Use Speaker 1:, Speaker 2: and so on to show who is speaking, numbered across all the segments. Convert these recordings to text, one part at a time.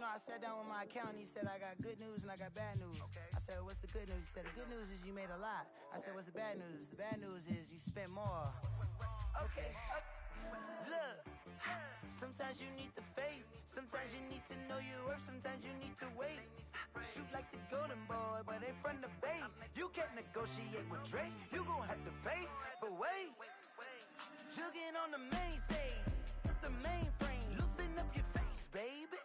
Speaker 1: know, I sat down with my accountant. He said, I got good news and I got bad news. Okay. I said, what's the good news? He said, the good news is you made a lot. I said, what's the bad news? The bad news is you spent more. Okay. Look, sometimes you need the faith. Sometimes you need to know your worth. Sometimes you need to wait. Shoot like the golden boy, but they from the Bay. You can't negotiate with Drake. You gon' have to pay. But wait, jugging on the main stage. The mainframe, loosen up your face, baby.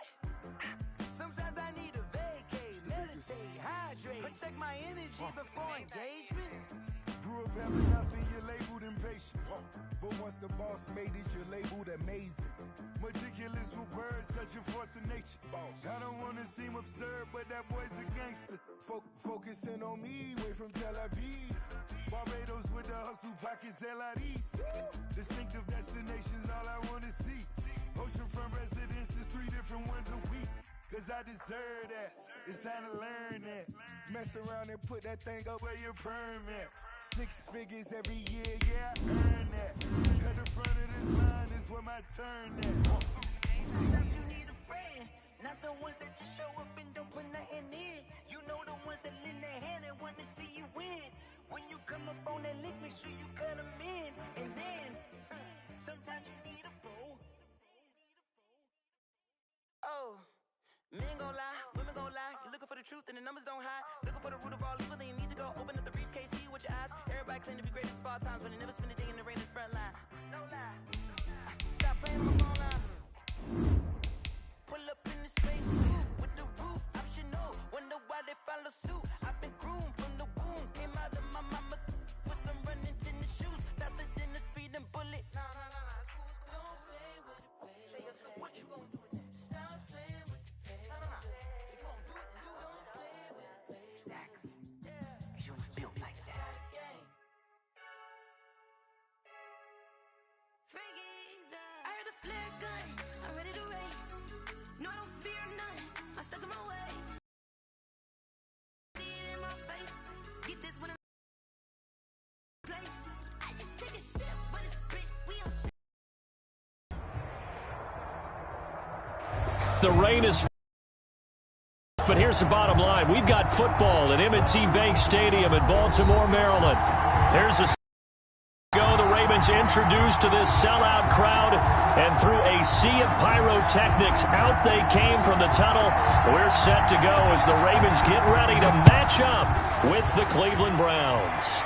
Speaker 1: Sometimes I need a vacate, meditate, hydrate, protect my energy before engagement.
Speaker 2: Grew up having nothing, you're labeled impatient. But once the boss made it, you're labeled amazing. Meticulous with words, such a force of nature. I don't want to seem absurd, but that boy's a gangster. Focusing on me, way from Tel Aviv. Barbados with the hustle pockets, LIDs. Distinctive destinations, all I want to see. Oceanfront residences, 3 different ones a week. Cause I deserve that, it's time to learn that. Mess around and put that thing up where your permit. 6 figures every year, yeah, I earn that. Cut the front of this line, is where my turn at.
Speaker 1: Sometimes you need a friend, not the ones that just show up and don't put nothing in. You know the ones that lend their hand and want to see you win. When you come up on that lick, make sure you cut them in. And then, sometimes you need a fool. Oh, men gon' lie, women gon' lie. You're looking for the truth and the numbers don't hide. Looking for the root of all evil, then you need to go open up the briefcase, see with your eyes. Everybody claim to be great at small times, but they never spend a day in the rain in the front line. No lie. Stop playing on my phone line. Pull up in the space with the roof optional. Wonder why they follow suit. I've been groomed from the womb. Came out of my mama with some running tennis shoes. Faster than the speeding bullet. Nah, it's cool. Don't play with it, baby. Say so what you gon' do with it? Stop playing with it, baby. Nah. If you gon' do it, then you don't play with it, baby. Exactly. Yeah. You ain't built like that.
Speaker 3: I heard a flare gun, I'm ready to race. No, I don't fear nothing, I'm stuck in my ways. See it in my face, get this when I'm place. I just take a step, but it's split, we on shit.
Speaker 4: The rain is... But here's the bottom line. We've got football at M&T Bank Stadium in Baltimore, Maryland. There's a... The Ravens introduced to this sellout crowd, and through a sea of pyrotechnics, out they came from the tunnel. We're set to go as the Ravens get ready to match up with the Cleveland Browns.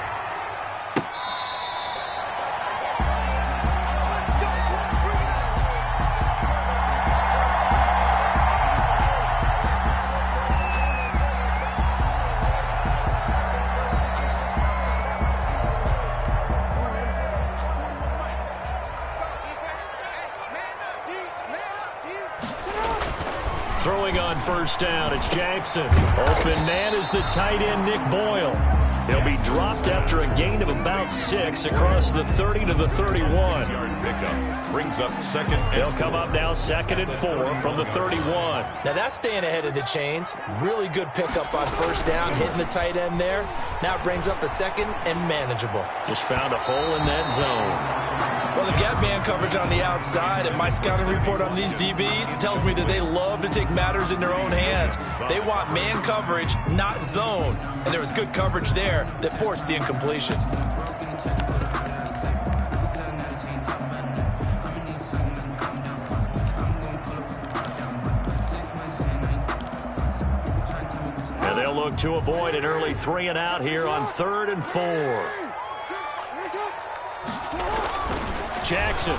Speaker 4: Throwing on first down, it's Jackson. Open man is the tight end, Nick Boyle. He'll be dropped after a gain of about 6 across the 30 to the 31.
Speaker 5: Pickup brings up second.
Speaker 4: They'll come up now 2nd and 4 from the 31.
Speaker 6: Now that's staying ahead of the chains. Really good pickup on first down, hitting the tight end there. Now it brings up a 2nd and manageable.
Speaker 4: Just found a hole in that zone.
Speaker 6: Well, they've got man coverage on the outside, and my scouting report on these DBs tells me that they love to take matters in their own hands. They want man coverage, not zone. And there was good coverage there that forced the incompletion.
Speaker 4: And they'll look to avoid an early 3 and out here on 3rd and 4. Jackson,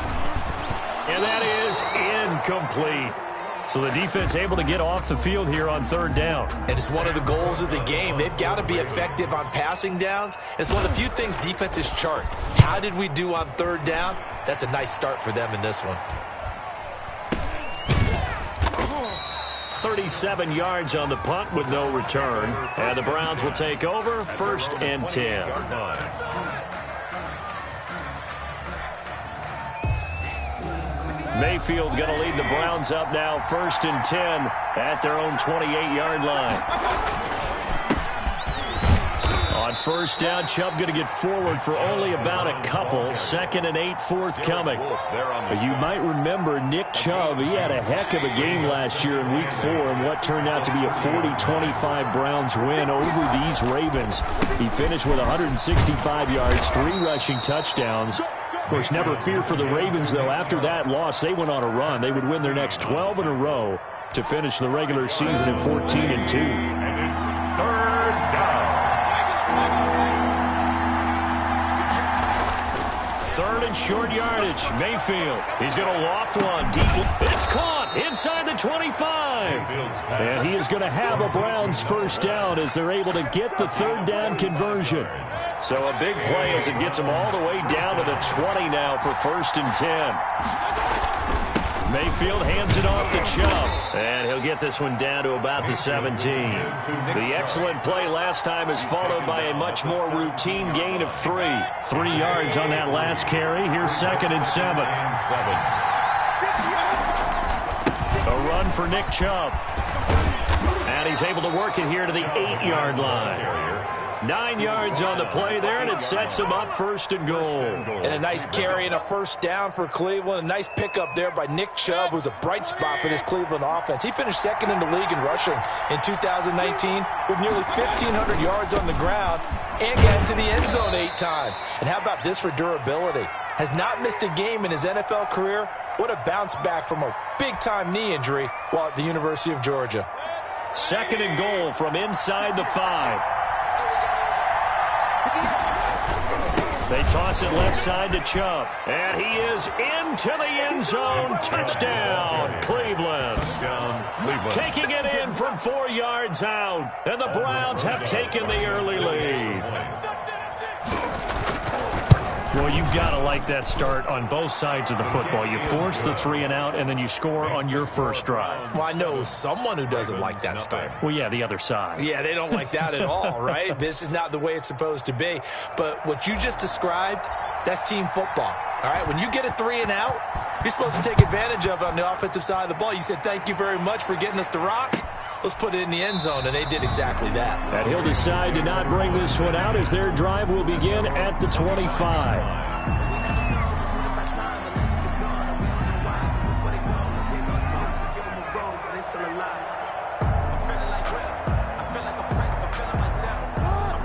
Speaker 4: and that is incomplete. So the defense able to get off the field here on 3rd down.
Speaker 6: And it's one of the goals of the game. They've got to be effective on passing downs. It's one of the few things defenses chart. How did we do on 3rd down? That's a nice start for them in this one.
Speaker 4: 37 yards on the punt with no return. And the Browns will take over 1st and 10. Mayfield going to lead the Browns up now 1st and 10 at their own 28-yard line. On first down. Chubb going to get forward for only about a couple. 2nd and 8 forthcoming. You might remember Nick Chubb. He had a heck of a game last year in Week 4 in what turned out to be a 40-25 Browns win over these Ravens. He finished with 165 yards, 3 rushing touchdowns. Of course, never fear for the Ravens, though. After that loss, they went on a run. They would win their next 12 in a row to finish the regular season at 14-2.
Speaker 5: And it's 3rd down.
Speaker 4: 3rd and short yardage. Mayfield. He's going to loft one deep. It's caught inside the 25. And he is going to have a Browns first down as they're able to get the 3rd down conversion. So a big play as it gets them all the way down to the 20 now for 1st and 10. Mayfield hands it off to Chubb, and he'll get this one down to about the 17. The excellent play last time is followed by a much more routine gain of 3. 3 yards on that last carry. Here's 2nd and 7. A run for Nick Chubb. And he's able to work it here to the 8-yard line. 9 yards on the play there, and it sets him up 1st and goal.
Speaker 6: And a nice carry and a first down for Cleveland. A nice pickup there by Nick Chubb, who's a bright spot for this Cleveland offense. He finished 2nd in the league in rushing in 2019 with nearly 1,500 yards on the ground and got into the end zone 8 times. And how about this for durability? Has not missed a game in his NFL career. What a bounce back from a big-time knee injury while at the University of Georgia.
Speaker 4: 2nd and goal from inside the 5. They toss it left side to Chubb. And he is into the end zone. Touchdown, Cleveland. Taking it in from 4 yards out. And the Browns have taken the early lead. Well, you've got to like that start on both sides of the football. You force the 3 and out, and then you score on your first drive.
Speaker 6: Well, I know someone who doesn't like that start.
Speaker 4: Well, yeah, the other side.
Speaker 6: Yeah, they don't like that at all, right? This is not the way it's supposed to be. But what you just described, that's team football. All right, when you get a 3 and out, you're supposed to take advantage of it on the offensive side of the ball. You said, thank you very much for getting us the rock. Let's put it in the end zone, and they did exactly that.
Speaker 4: And he'll decide to not bring this one out as their drive will begin at the 25.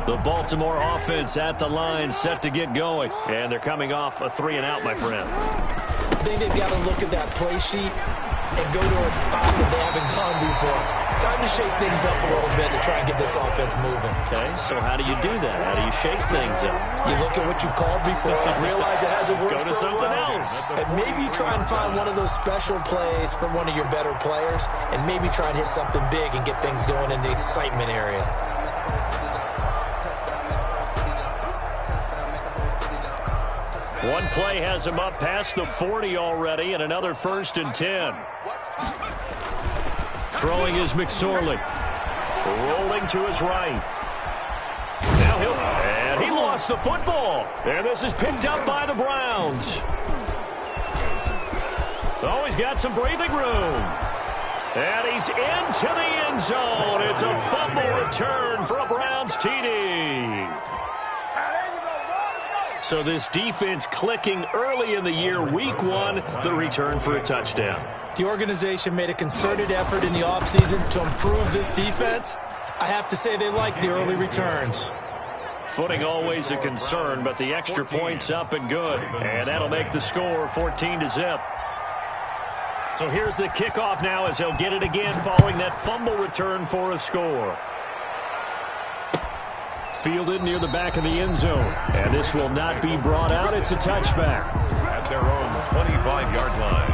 Speaker 4: The Baltimore offense at the line, set to get going. And they're coming off a 3 and out, my friend.
Speaker 6: I think they've got to look at that play sheet and go to a spot that they haven't gone before. Time to shake things up a little bit to try and get this offense moving.
Speaker 4: Okay, so how do you do that? How do you shake things up?
Speaker 6: You look at what you've called before and realize it hasn't worked
Speaker 4: Go to
Speaker 6: so
Speaker 4: something
Speaker 6: well.
Speaker 4: else.
Speaker 6: And maybe try and find one of those special plays from one of your better players and maybe try and hit something big and get things going in the excitement area.
Speaker 4: One play has him up past the 40 already, and another 1st and 10. Throwing is McSorley. Rolling to his right. And he lost the football. And this is picked up by the Browns. Oh, he's got some breathing room. And he's into the end zone. It's a fumble return for a Browns TD. So this defense clicking early in the year, week 1, the return for a touchdown.
Speaker 6: The organization made a concerted effort in the offseason to improve this defense. I have to say they like the early returns.
Speaker 4: Footing always a concern, but the extra point's up and good. And that'll make the score 14-0. So here's the kickoff now as they'll get it again following that fumble return for a score. Fielded near the back of the end zone. And this will not be brought out. It's a touchback.
Speaker 5: At their own 25-yard line.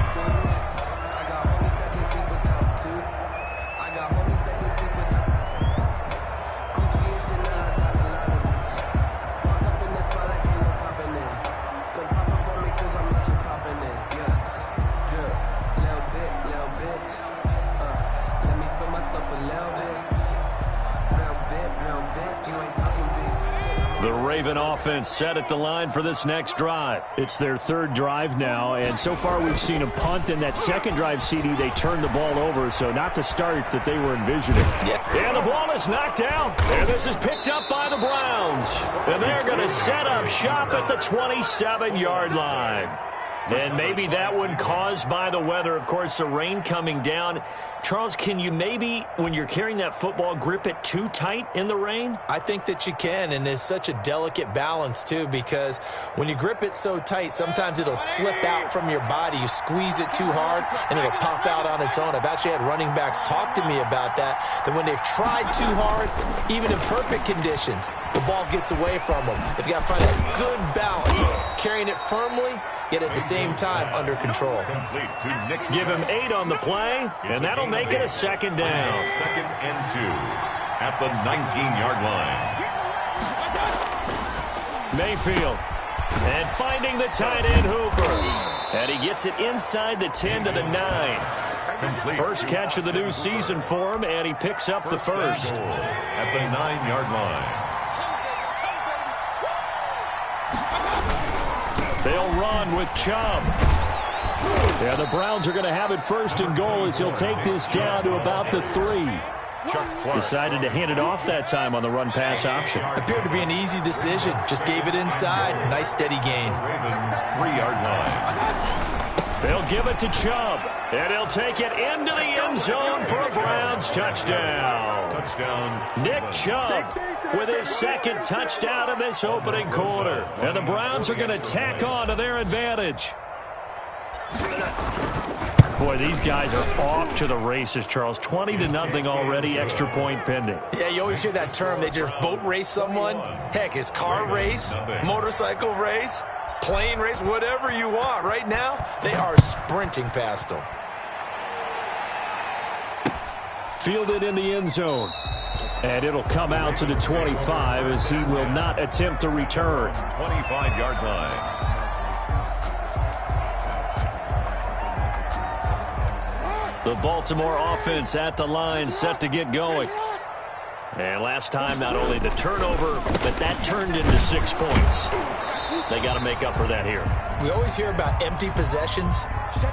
Speaker 4: Raven offense set at the line for this next drive.
Speaker 7: It's their third drive now, and so far we've seen a punt. In that second drive, CD, they turned the ball over, so not the start that they were envisioning.
Speaker 4: And the ball is knocked out, and this is picked up by the Browns. And they're going to set up shop at the 27-yard line. And maybe that one caused by the weather. Of course, the rain coming down. Charles, can you maybe, when you're carrying that football, grip it too tight in the rain?
Speaker 6: I think that you can, and it's such a delicate balance, too, because when you grip it so tight, sometimes it'll slip out from your body. You squeeze it too hard, and it'll pop out on its own. I've actually had running backs talk to me about that when they've tried too hard, even in perfect conditions, the ball gets away from them. They've got to find a good balance, carrying it firmly, yet at the same time under control.
Speaker 4: Give him 8 on the play, and that'll make it a second down.
Speaker 5: Second and 2 at the 19-yard line.
Speaker 4: Mayfield, and finding the tight end Hooper. And he gets it inside the 10 to the 9. First catch of the new season for him, and he picks up the first.
Speaker 5: At the 9-yard line.
Speaker 4: They'll run with Chubb. Yeah, the Browns are going to have it first and goal as he'll take this down to about the 3. Decided to hand it off that time on the run-pass option.
Speaker 6: Appeared to be an easy decision. Just gave it inside. Nice steady gain.
Speaker 5: Ravens 3-yard line.
Speaker 4: They'll give it to Chubb, and he'll take it into the end zone for a Browns touchdown. Nick Chubb with his second touchdown in this opening quarter. And the Browns are going to tack on to their advantage. Boy, these guys are off to the races, Charles. 20-0 already, extra point pending.
Speaker 6: Yeah, you always hear that term. They just boat race someone. Heck, it's car race, motorcycle race, plane race, whatever you want. Right now, they are sprinting past them.
Speaker 4: Fielded in the end zone. And it'll come out to the 25 as he will not attempt to return.
Speaker 5: 25-yard line.
Speaker 4: The Baltimore offense at the line, set to get going. And last time, not only the turnover, but that turned into 6 points. They got to make up for that here.
Speaker 6: We always hear about empty possessions,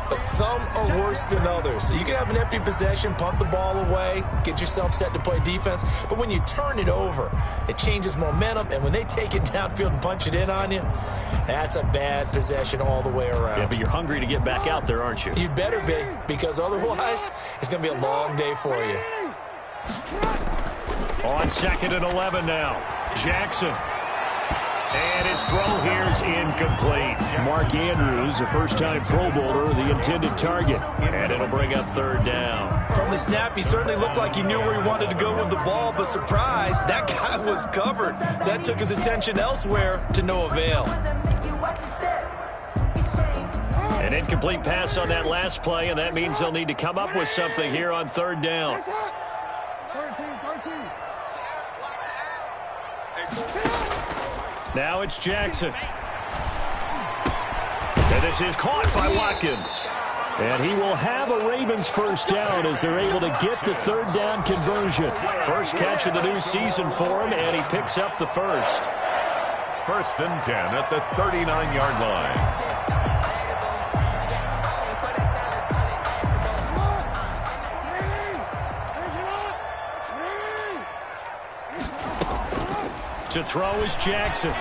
Speaker 6: but some are worse than others. You can have an empty possession, punt the ball away, get yourself set to play defense, but when you turn it over, it changes momentum, and when they take it downfield and punch it in on you, that's a bad possession all the way around.
Speaker 4: Yeah, but you're hungry to get back out there, aren't you?
Speaker 6: You'd better be, because otherwise, it's going to be a long day for you.
Speaker 4: On 2nd and 11 now, Jackson. And his throw here is incomplete.
Speaker 7: Mark Andrews, a first-time Pro Bowler, the intended target.
Speaker 4: And it'll bring up 3rd down.
Speaker 6: From the snap, he certainly looked like he knew where he wanted to go with the ball, but surprise, that guy was covered. So that took his attention elsewhere to no avail.
Speaker 4: An incomplete pass on that last play, and that means they'll need to come up with something here on 3rd down. Now it's Jackson. And this is caught by Watkins. And he will have a Ravens first down as they're able to get the 3rd down conversion. First catch of the new season for him, and he picks up the first.
Speaker 5: 1st and 10 at the 39-yard line.
Speaker 4: To throw is Jackson.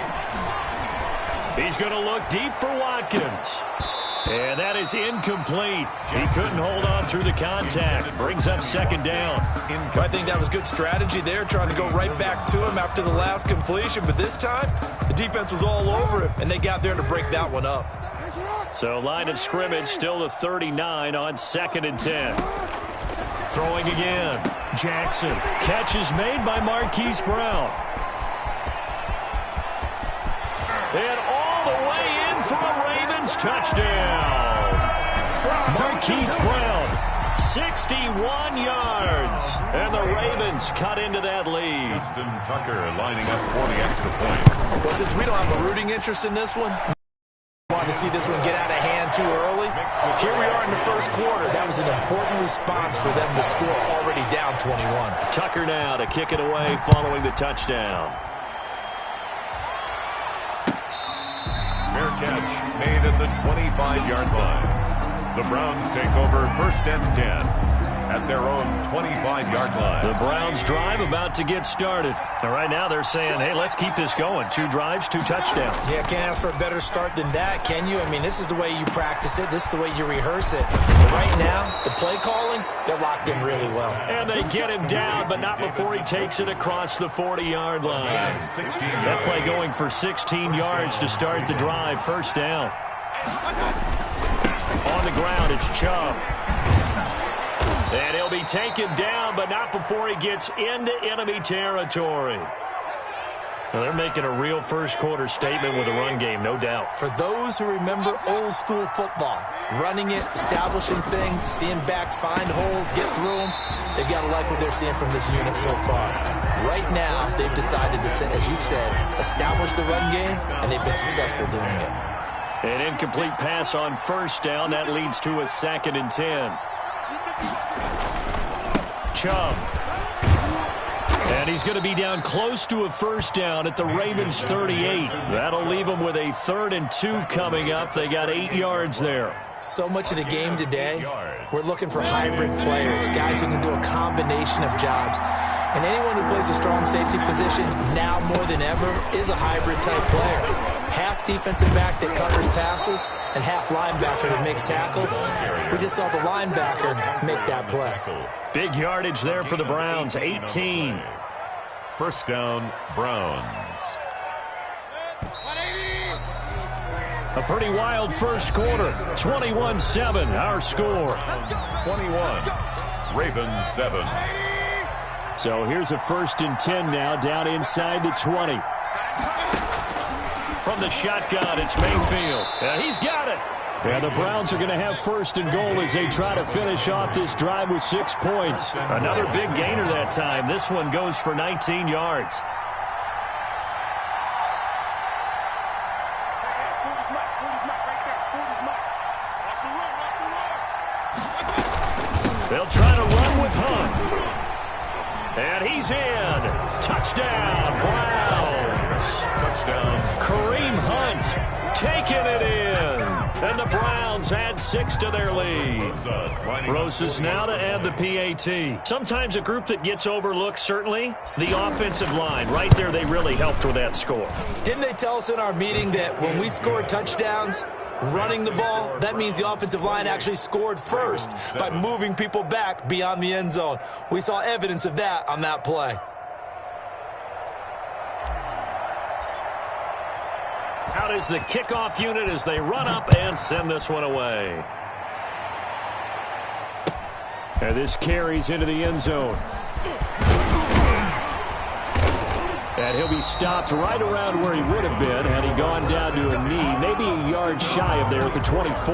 Speaker 4: He's going to look deep for Watkins. And that is incomplete. He couldn't hold on through the contact. Brings up 2nd down.
Speaker 6: Well, I think that was good strategy there, trying to go right back to him after the last completion. But this time, the defense was all over him, and they got there to break that one up.
Speaker 4: So line of scrimmage still the 39 on 2nd and 10. Throwing again. Jackson. Catch is made by Marquise Brown. And all the way in for a Ravens touchdown. Marquise Brown, 61 yards. And the Ravens cut into that lead.
Speaker 5: Justin Tucker lining up for the extra point.
Speaker 6: Well, since we don't have a rooting interest in this one, we want to see this one get out of hand too early. Here we are in the first quarter. That was an important response for them to score already down 21.
Speaker 4: Tucker now to kick it away following the touchdown.
Speaker 5: catch made at the 25-yard line. The Browns take over 1st and 10 at their own 25-yard line.
Speaker 4: The Browns drive about to get started. And right now they're saying, hey, let's keep this going. 2 drives, 2 touchdowns.
Speaker 6: Yeah, can't ask for a better start than that, can you? I mean, this is the way you practice it. This is the way you rehearse it. But right now, the play calling, they're locked in really well.
Speaker 4: And they get him down, but not before he takes it across the 40-yard line. That play going for 16 yards to start the drive. 1st down. On the ground, it's Chubb. And he'll be taken down, but not before he gets into enemy territory. Well, they're making a real first-quarter statement with a run game, no doubt.
Speaker 6: For those who remember old-school football, running it, establishing things, seeing backs find holes, get through them, they've got to like what they're seeing from this unit so far. Right now, they've decided to, as you've said, establish the run game, and they've been successful doing it.
Speaker 4: An incomplete pass on 1st down. That leads to a 2nd and 10. Chubb. And he's going to be down close to a 1st down at the Ravens 38. That'll leave them with a 3rd and 2 coming up. They got 8 yards there.
Speaker 6: So much of the game today, we're looking for hybrid players, guys who can do a combination of jobs. And anyone who plays a strong safety position, now more than ever, is a hybrid-type player. Half defensive back that covers passes and half linebacker that makes tackles. We just saw the linebacker make that play.
Speaker 4: Big yardage there for the Browns, 18.
Speaker 5: 1st down, Browns.
Speaker 4: A pretty wild first quarter. 21-7, our score.
Speaker 5: 21, Ravens 7.
Speaker 7: So here's a 1st and 10 now, down inside the 20.
Speaker 4: From the shotgun, it's Mayfield. And he's got it.
Speaker 7: And the Browns are going to have 1st and goal as they try to finish off this drive with 6 points.
Speaker 4: Another big gainer that time. This one goes for 19 yards. They'll try to run with Hunt. And he's in. Touchdown, Browns.
Speaker 5: Touchdown.
Speaker 4: Kareem Hunt taking it in. And the Browns add 6 to their lead. Rosas now to add the PAT. Sometimes a group that gets overlooked, certainly, the offensive line. Right there, they really helped with that score.
Speaker 6: Didn't they tell us in our meeting that when we scored touchdowns, running the ball, that means the offensive line actually scored first by moving people back beyond the end zone. We saw evidence of that on that play.
Speaker 4: Out is the kickoff unit as they run up and send this one away.
Speaker 7: And this carries into the end zone. And he'll be stopped right around where he would have been had he gone down to a knee, maybe a yard shy of there at the 24.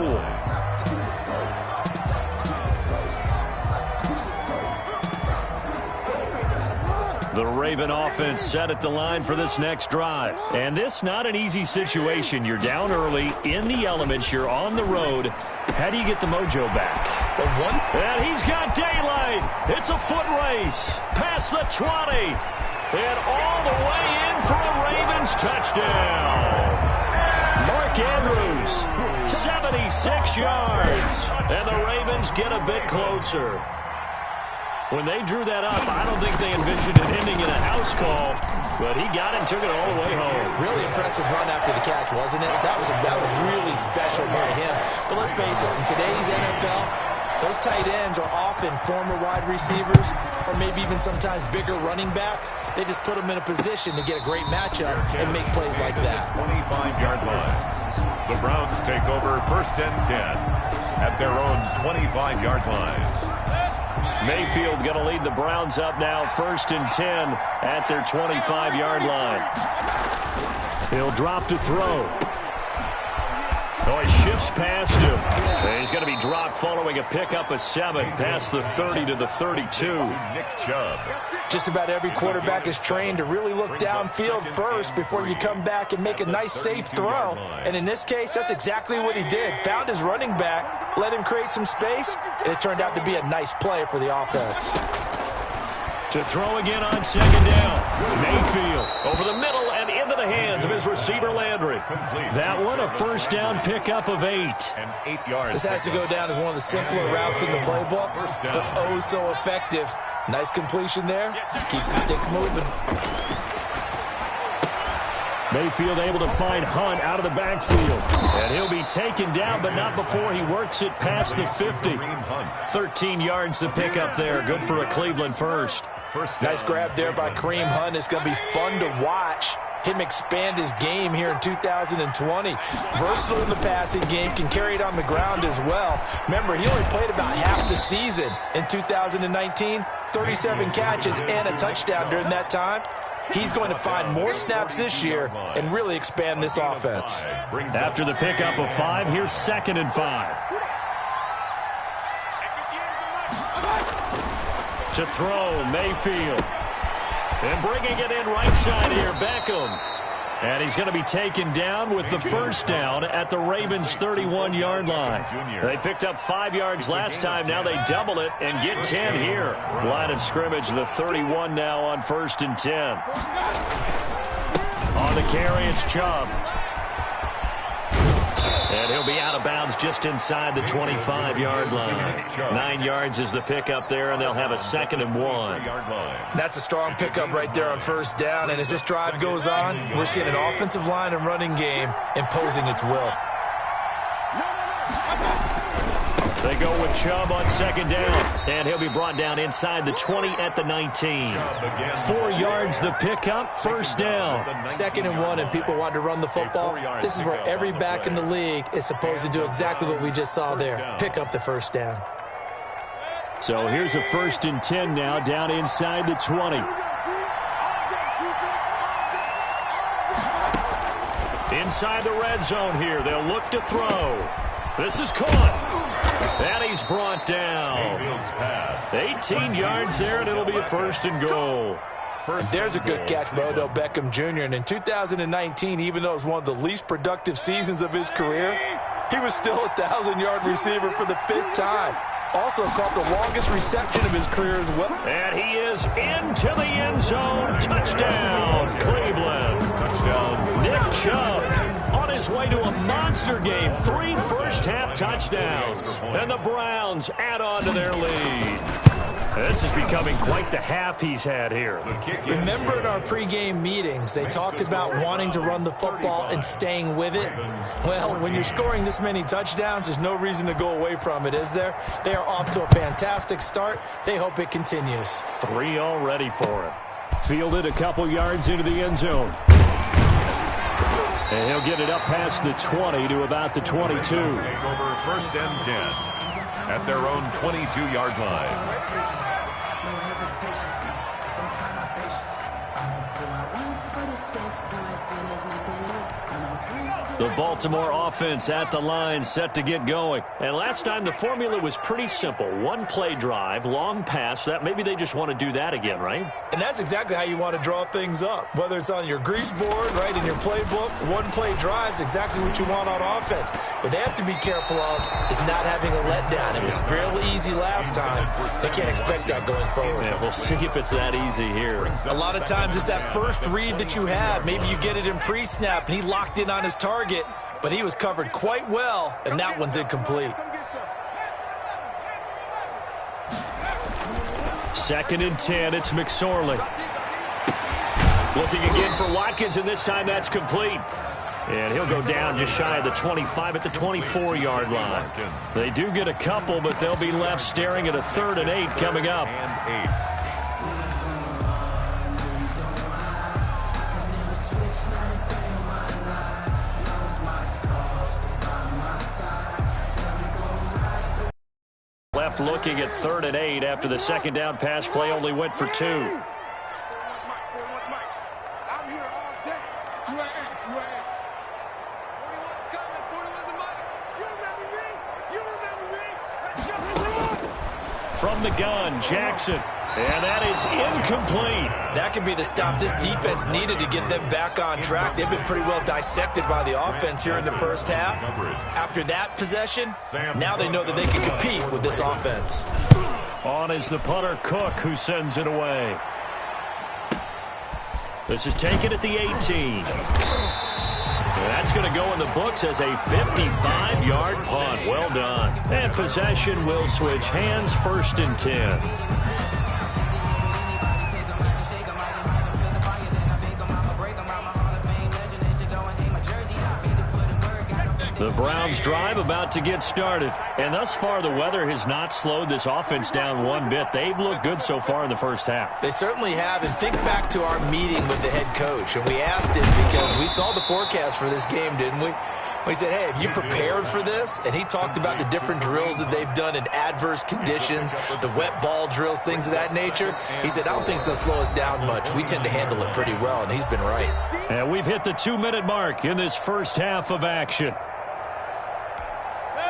Speaker 4: The Raven offense set at the line for this next drive. And this not an easy situation. You're down early, in the elements, you're on the road. How do you get the mojo back? And he's got daylight. It's a foot race. Past the 20. And all the way in for a Ravens touchdown. Mark Andrews, 76 yards. And the Ravens get a bit closer. When they drew that up, I don't think they envisioned it ending in a house call, but he got it and took it all the way home.
Speaker 6: Really impressive run after the catch, wasn't it? That was really special by him. But let's face it, in today's NFL, those tight ends are often former wide receivers or maybe even sometimes bigger running backs. They just put them in a position to get a great matchup and make plays like that.
Speaker 5: 25-yard line. The Browns take over 1st and 10 at their own 25-yard line.
Speaker 4: Mayfield going to lead the Browns up now, 1st and 10 at their 25-yard line. He'll drop to throw. Oh, he shifts past him. And he's going to be dropped following a pickup of 7 past the 30 to the 32.
Speaker 5: Nick Chubb.
Speaker 6: Just about every quarterback is trained to really look downfield first before you come back and make a nice, safe throw. And in this case, that's exactly what he did. Found his running back, let him create some space, and it turned out to be a nice play for the offense.
Speaker 4: To throw again on 2nd down. Mayfield over the middle and into the the hands of his receiver, Landry. That one, a first down pickup of 8.
Speaker 5: And 8 yards.
Speaker 6: This has to go down as one of the simpler routes in the playbook, but oh so effective. Nice completion there. Keeps the sticks moving.
Speaker 4: Mayfield able to find Hunt out of the backfield. And he'll be taken down, but not before he works it past the 50. 13 yards to pick up there. Good for a Cleveland first.
Speaker 6: Nice grab there by Kareem Hunt. It's going to be fun to watch him expand his game here in 2020. Versatile in the passing game, can carry it on the ground as well. Remember, he only played about half the season in 2019, 37 catches and a touchdown during that time. He's going to find more snaps this year and really expand this offense.
Speaker 4: After the pickup of 5, here's 2nd and 5. To throw, Mayfield. And bringing it in right side here, Beckham. And he's going to be taken down with the first down at the Ravens' 31-yard line. They picked up 5 yards last time. Now they double it and get 10 here. Line of scrimmage, the 31 now on 1st and 10. On the carry, it's Chubb. And he'll be out of bounds just inside the 25-yard line. 9 yards is the pickup there, and they'll have a 2nd and 1.
Speaker 6: That's a strong pickup right there on first down. And as this drive goes on, we're seeing an offensive line and running game imposing its will.
Speaker 4: They go with Chubb on 2nd down, and he'll be brought down inside the 20 at the 19. 4 yards the pickup, first down.
Speaker 6: 2nd and 1, and people want to run the football. This is where every back in the league is supposed to do exactly what we just saw there. Pick up the first down.
Speaker 4: So here's a 1st and 10 now, down inside the 20. Inside the red zone here, they'll look to throw. This is caught. And he's brought down. 18 yards there, and it'll be a 1st and goal.
Speaker 6: There's a good catch by Odell Beckham Jr. And in 2019, even though it was one of the least productive seasons of his career, he was still a 1,000-yard receiver for the 5th time. Also caught the longest reception of his career as well.
Speaker 4: And he is into the end zone. Touchdown, Cleveland. Touchdown, Nick Chubb. On his way to a monster game. 3 first-half touchdowns. And the Browns add on to their lead. This is becoming quite the half he's had here.
Speaker 6: Remember in our pregame meetings, they talked about wanting to run the football and staying with it? Well, when you're scoring this many touchdowns, there's no reason to go away from it, is there? They are off to a fantastic start. They hope it continues.
Speaker 4: 3 already for him. Fielded a couple yards into the end zone. And he'll get it up past the 20 to about the 22.
Speaker 5: Take over 1st and 10 at their own 22-yard line.
Speaker 4: The Baltimore offense at the line, set to get going. And last time the formula was pretty simple. 1-play drive, long pass. That maybe they just want to do that again, right?
Speaker 6: And that's exactly how you want to draw things up. Whether it's on your grease board, right, in your playbook, 1-play drive is exactly what you want on offense. What they have to be careful of is not having a letdown. It was fairly easy last time. They can't expect that going forward.
Speaker 4: Yeah, we'll see if it's that easy here.
Speaker 6: A lot of times it's that first read that you have. Maybe you get it in pre-snap, and he locked in on his target, but he was covered quite well, and that one's incomplete.
Speaker 4: 2nd and 10, it's McSorley. Looking again for Watkins, and this time that's complete. And he'll go down just shy of the 25 at the 24-yard line. They do get a couple, but they'll be left staring at a 3rd and 8 coming up. Left looking at 3rd and 8 after the 2nd down pass play only went for 2.
Speaker 8: I'm here all day. You ain't. 41's coming. 41's the mic. You remember me? You remember me? Let's go.
Speaker 4: From the gun, Jackson. And that is incomplete.
Speaker 6: That could be the stop this defense needed to get them back on track. They've been pretty well dissected by the offense here in the first half. After that possession, now they know that they can compete with this offense.
Speaker 4: On is the punter, Cook, who sends it away. This is taken at the 18. That's going to go in the books as a 55-yard punt. Well done. And possession will switch hands, 1st and 10. The Browns drive about to get started. And thus far, the weather has not slowed this offense down one bit. They've looked good so far in the first half.
Speaker 6: They certainly have. And think back to our meeting with the head coach. And we asked him because we saw the forecast for this game, didn't we? We said, hey, have you prepared for this? And he talked about the different drills that they've done in adverse conditions, the wet ball drills, things of that nature. He said, I don't think it's going to slow us down much. We tend to handle it pretty well, and he's been right.
Speaker 4: And we've hit the 2-minute mark in this first half of action.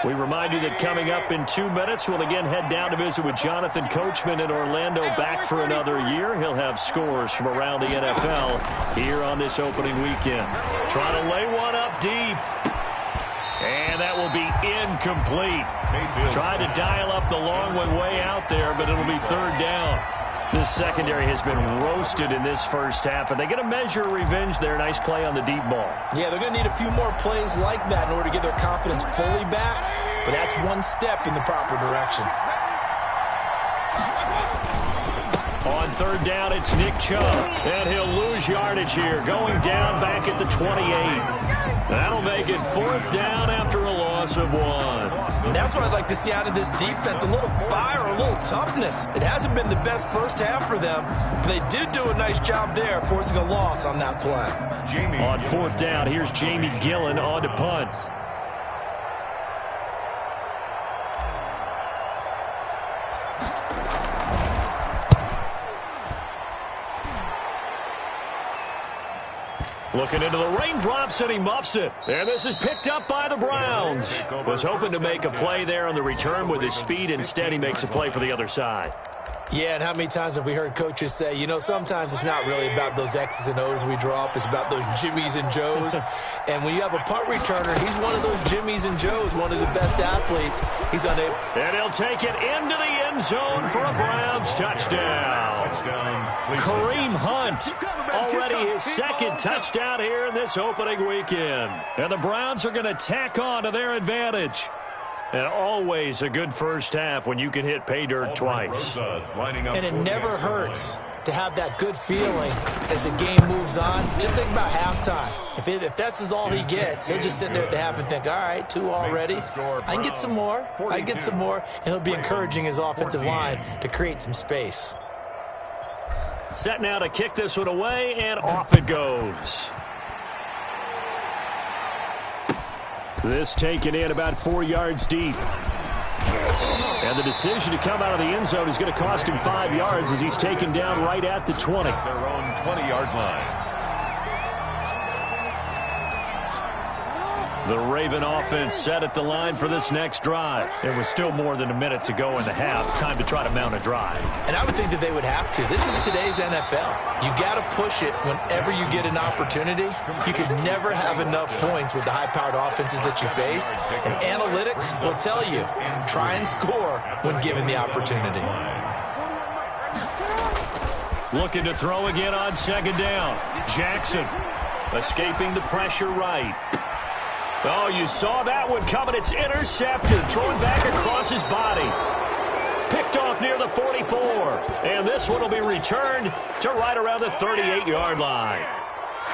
Speaker 4: We remind you that coming up in 2 minutes, we'll again head down to visit with Jonathan Coachman in Orlando, back for another year. He'll have scores from around the NFL here on this opening weekend. Trying to lay one up deep. And that will be incomplete. Tried to dial up the long one way out there, but it'll be 3rd down. This secondary has been roasted in this first half, and they get a measure of revenge there. Nice play on the deep ball. Yeah, they're going to need a few more plays like that in order to get their confidence fully back, but that's one step in the proper direction. On 3rd down, it's Nick Chubb, and he'll lose yardage here, going down back at the 28. That'll make it 4th down after a loss of 1. And that's what I'd like to see out of this defense, a little fire, a little toughness. It hasn't been the best first half for them, but they did do a nice job there, forcing a loss on that play. On 4th down, here's Jamie Gillen on to punt. Looking into the raindrops, and he muffs it. And this is picked up by the Browns. Was hoping to make a play there on the return with his speed. Instead, he makes a play for the other side. Yeah, and how many times have we heard coaches say, you know, sometimes it's not really about those X's and O's we draw up. It's about those Jimmies and Joes. And when you have a punt returner, he's one of those Jimmies and Joes, one of the best athletes. He's unable. And he'll take it into the end zone for a Browns touchdown. Kareem Hunt, already his 2nd touchdown here in this opening weekend. And the Browns are going to tack on to their advantage. And always a good first half when you can hit pay dirt twice. And it never hurts to have that good feeling as the game moves on. Just think about halftime. If that's all he gets, he'll just sit there at the half and think, all right, 2 already. I can get some more. I can get some more. And he'll be encouraging his offensive line to create some space. Set now to kick this one away, and off it goes. This taken in about 4 yards deep. And the decision to come out of the end zone is going to cost him 5 yards as he's taken down right at the 20.
Speaker 5: Their own 20-yard line.
Speaker 4: The Raven offense set at the line for this next drive. There was still more than a minute to go in the half. Time to try to mount a drive.
Speaker 6: And I would think that they would have to. This is today's NFL. You got to push it whenever you get an opportunity. You could never have enough points with the high-powered offenses that you face. And analytics will tell you, try and score when given the opportunity.
Speaker 4: Looking to throw again on 2nd down. Jackson escaping the pressure right. Oh, you saw that one coming. It's intercepted. Thrown back across his body. Picked off near the 44. And this one will be returned to right around the 38-yard line.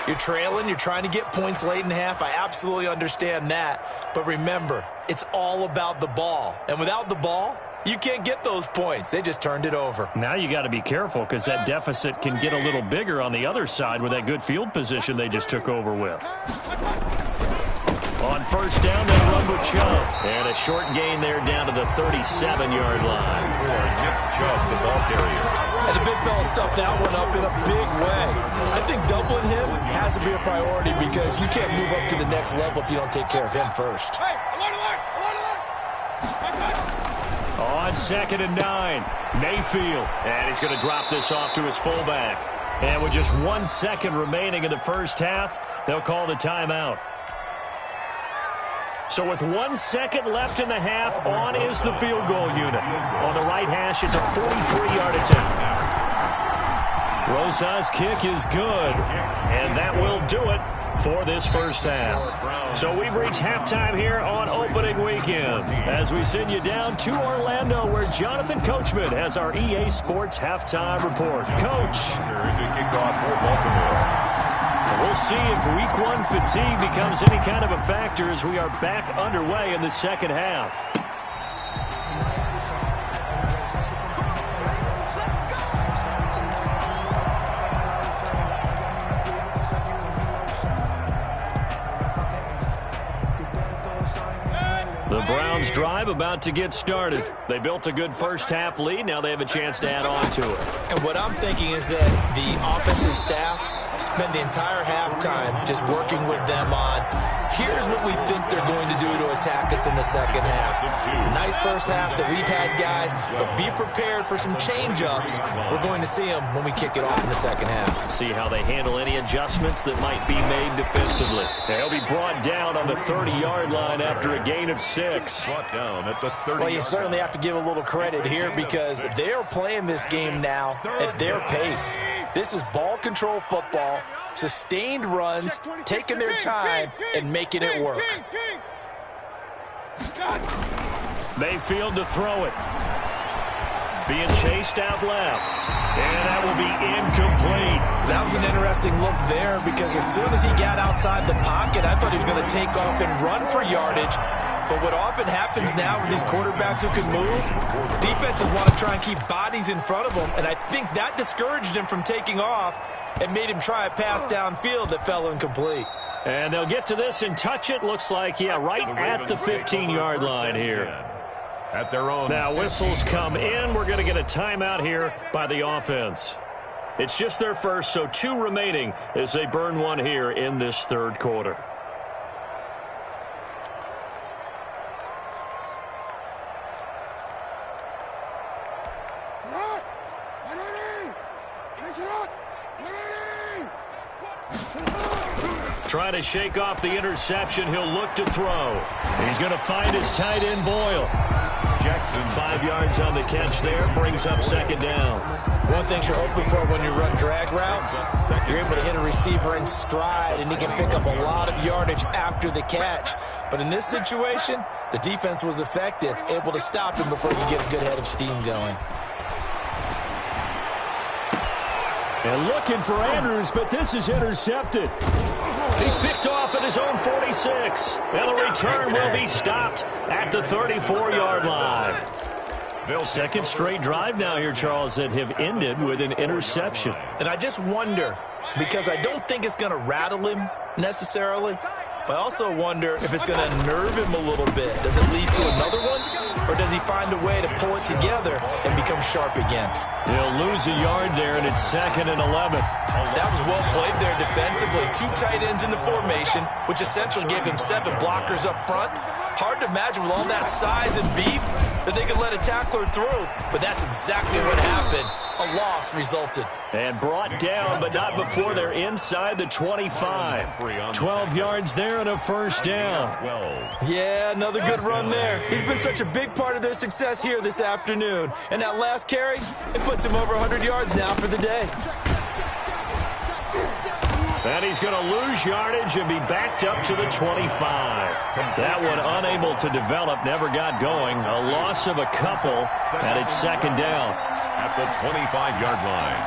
Speaker 6: You're trailing. You're trying to get points late in half. I absolutely understand that. But remember, it's all about the ball. And without the ball, you can't get those points. They just turned it over.
Speaker 4: Now you got to be careful because that deficit can get a little bigger on the other side with that good field position they just took over with. On 1st down, they'll run with Chubb. And a short gain there down to the 37-yard line.
Speaker 5: Nick Chubb, the ball carrier.
Speaker 6: And the big fella stuffed that one up in a big way. I think doubling him has to be a priority because you can't move up to the next level if you don't take care of him first.
Speaker 8: Hey, alert!
Speaker 4: On 2nd and 9, Mayfield. And he's going to drop this off to his fullback. And with just 1 second remaining in the first half, they'll call the timeout. So with 1 second left in the half, on is the field goal unit. On the right hash, it's a 43-yard attempt. Rosas' kick is good, and that will do it for this first half. So we've reached halftime here on opening weekend as we send you down to Orlando where Jonathan Coachman has our EA Sports halftime report. Coach. We'll see if week one fatigue becomes any kind of a factor as we are back underway in the second half. The Browns drive about to get started. They built a good first half lead. Now they have a chance to add on to it.
Speaker 6: And what I'm thinking is that the offensive staff spent the entire halftime just working with them on, here's what we think they're going to do to attack us in the second half. Nice first half that we've had, guys, but be prepared for some change-ups. We're going to see them when we kick it off in the second half.
Speaker 4: See how they handle any adjustments that might be made defensively. They'll be brought down on the 30-yard line after a gain of 6.
Speaker 6: Well, you certainly have to give a little credit here because they are playing this game now at their pace. This is ball control football, sustained runs, taking their time, and making it work.
Speaker 4: Mayfield to throw it. Being chased out left. And that will be incomplete.
Speaker 6: That was an interesting look there because as soon as he got outside the pocket, I thought he was going to take off and run for yardage. But what often happens now with these quarterbacks who can move, defenses want to try and keep bodies in front of them, and I think that discouraged him from taking off and made him try a pass downfield that fell incomplete.
Speaker 4: And they'll get to this and touch it. Looks like, yeah, right at the 15-yard line here.
Speaker 5: At their own.
Speaker 4: Now whistles come in. We're going to get a timeout here by the offense. It's just their first, so 2 remaining as they burn one here in this third quarter. Trying to shake off the interception. He'll look to throw. He's going to find his tight end, Boyle. Jackson, 5 yards on the catch there. Brings up second down.
Speaker 6: One thing you're hoping for when you run drag routes, you're able to hit a receiver in stride, and he can pick up a lot of yardage after the catch. But in this situation, the defense was effective, able to stop him before he could get a good head of steam going.
Speaker 4: And looking for Andrews, but this is intercepted. He's picked off at his own 46. And the return will be stopped at the 34-yard line. Second straight drive now here, Charles, that have ended with an interception.
Speaker 6: And I just wonder, because I don't think it's going to rattle him necessarily, but I also wonder if it's going to nerve him a little bit. Does it lead to another one, or does he find a way to pull it together and become sharp again?
Speaker 4: He'll lose a yard there, and it's 2nd and 11.
Speaker 6: That was well played there defensively. 2 tight ends in the formation, which essentially gave him 7 blockers up front. Hard to imagine with all that size and beef that they could let a tackler through, but that's exactly what happened. A loss resulted.
Speaker 4: And brought down, but not before they're inside the 25. 12 yards there and a first down.
Speaker 6: Yeah, another good run there. He's been such a big part of their success here this afternoon. And that last carry, it puts him over 100 yards now for the day.
Speaker 4: And he's going to lose yardage and be backed up to the 25. That one unable to develop, never got going. A loss of a couple, and it's 2nd down.
Speaker 5: At the 25-yard line.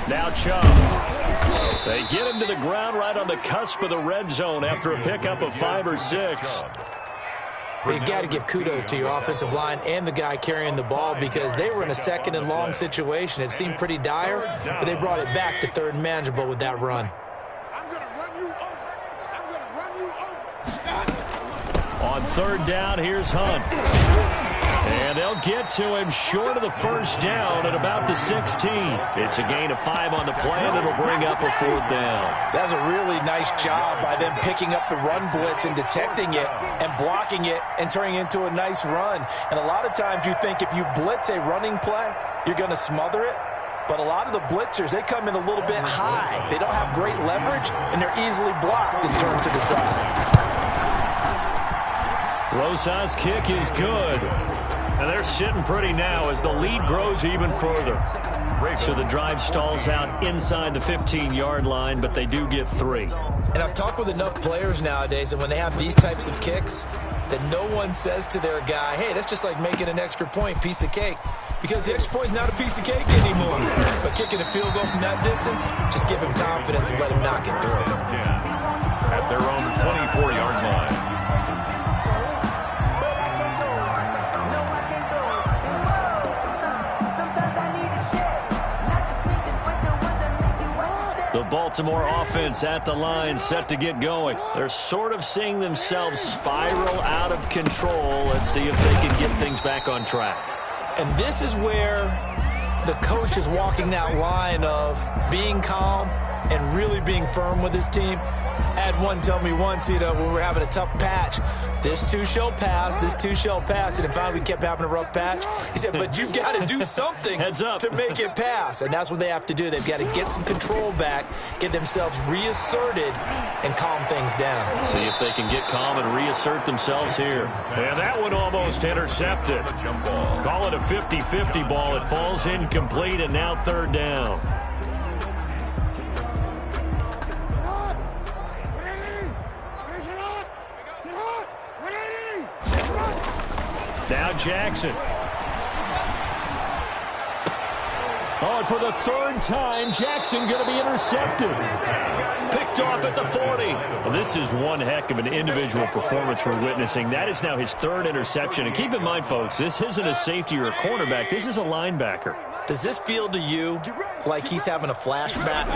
Speaker 4: Now Chubb. They get him to the ground right on the cusp of the red zone after a pickup of 5 or 6.
Speaker 6: You got to give kudos to your offensive line and the guy carrying the ball because they were in a 2nd and long situation. It seemed pretty dire, but they brought it back to 3rd and manageable with that run.
Speaker 8: I'm going to run you over. I'm going to run you over.
Speaker 4: On 3rd down, here's Hunt. And they'll get to him short of the first down at about the 16. It's a gain of 5 on the play, and it'll bring up a 4th down.
Speaker 6: That's a really nice job by them picking up the run blitz and detecting it and blocking it and turning it into a nice run. And a lot of times you think if you blitz a running play, you're going to smother it. But a lot of the blitzers, they come in a little bit high. They don't have great leverage, and they're easily blocked and turned to the side.
Speaker 4: Rosas' kick is good. And they're sitting pretty now as the lead grows even further. So the drive stalls out inside the 15-yard line, but they do get 3.
Speaker 6: And I've talked with enough players nowadays that when they have these types of kicks, that no one says to their guy, hey, that's just like making an extra point, piece of cake. Because the extra point is not a piece of cake anymore. But kicking a field goal from that distance, just give him confidence and let him knock it through.
Speaker 5: At their own 24-yard line.
Speaker 4: The Baltimore offense at the line, set to get going. They're sort of seeing themselves spiral out of control. Let's see if they can get things back on track.
Speaker 6: And this is where the coach is walking that line of being calm and really being firm with his team. I had one tell me once, when we were having a tough patch, this too shall pass, this too shall pass. And finally we kept having a rough patch. He said, but you've got to do something to make it pass. And that's what they have to do. They've got to get some control back, get themselves reasserted, and calm things down.
Speaker 4: See if they can get calm and reassert themselves here. And that one almost intercepted. Call it a 50-50 ball. It falls incomplete, and now 3rd down. Now Jackson. Oh, and for the 3rd time, Jackson going to be intercepted. Picked off at the 40. Well, this is one heck of an individual performance we're witnessing. That is now his 3rd interception. And keep in mind, folks, this isn't a safety or a cornerback. This is a linebacker.
Speaker 6: Does this feel to you like he's having a flashback?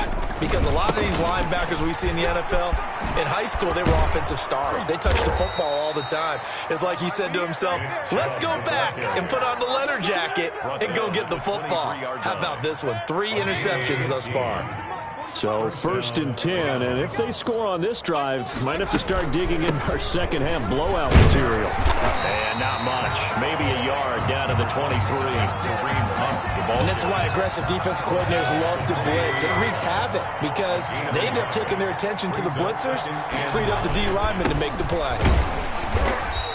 Speaker 6: Because a lot of these linebackers we see in the NFL, in high school, they were offensive stars. They touched the football all the time. It's like he said to himself, let's go back and put on the leather jacket and go get the football. How about this one? 3 interceptions thus far.
Speaker 4: So 1st and 10, and if they score on this drive, might have to start digging in our second half blowout material. And not much. Maybe a yard down to the 23.
Speaker 6: And this is why aggressive defensive coordinators love to blitz. It wreaks havoc because they end up taking their attention to the blitzers, freed up the D lineman to make the play.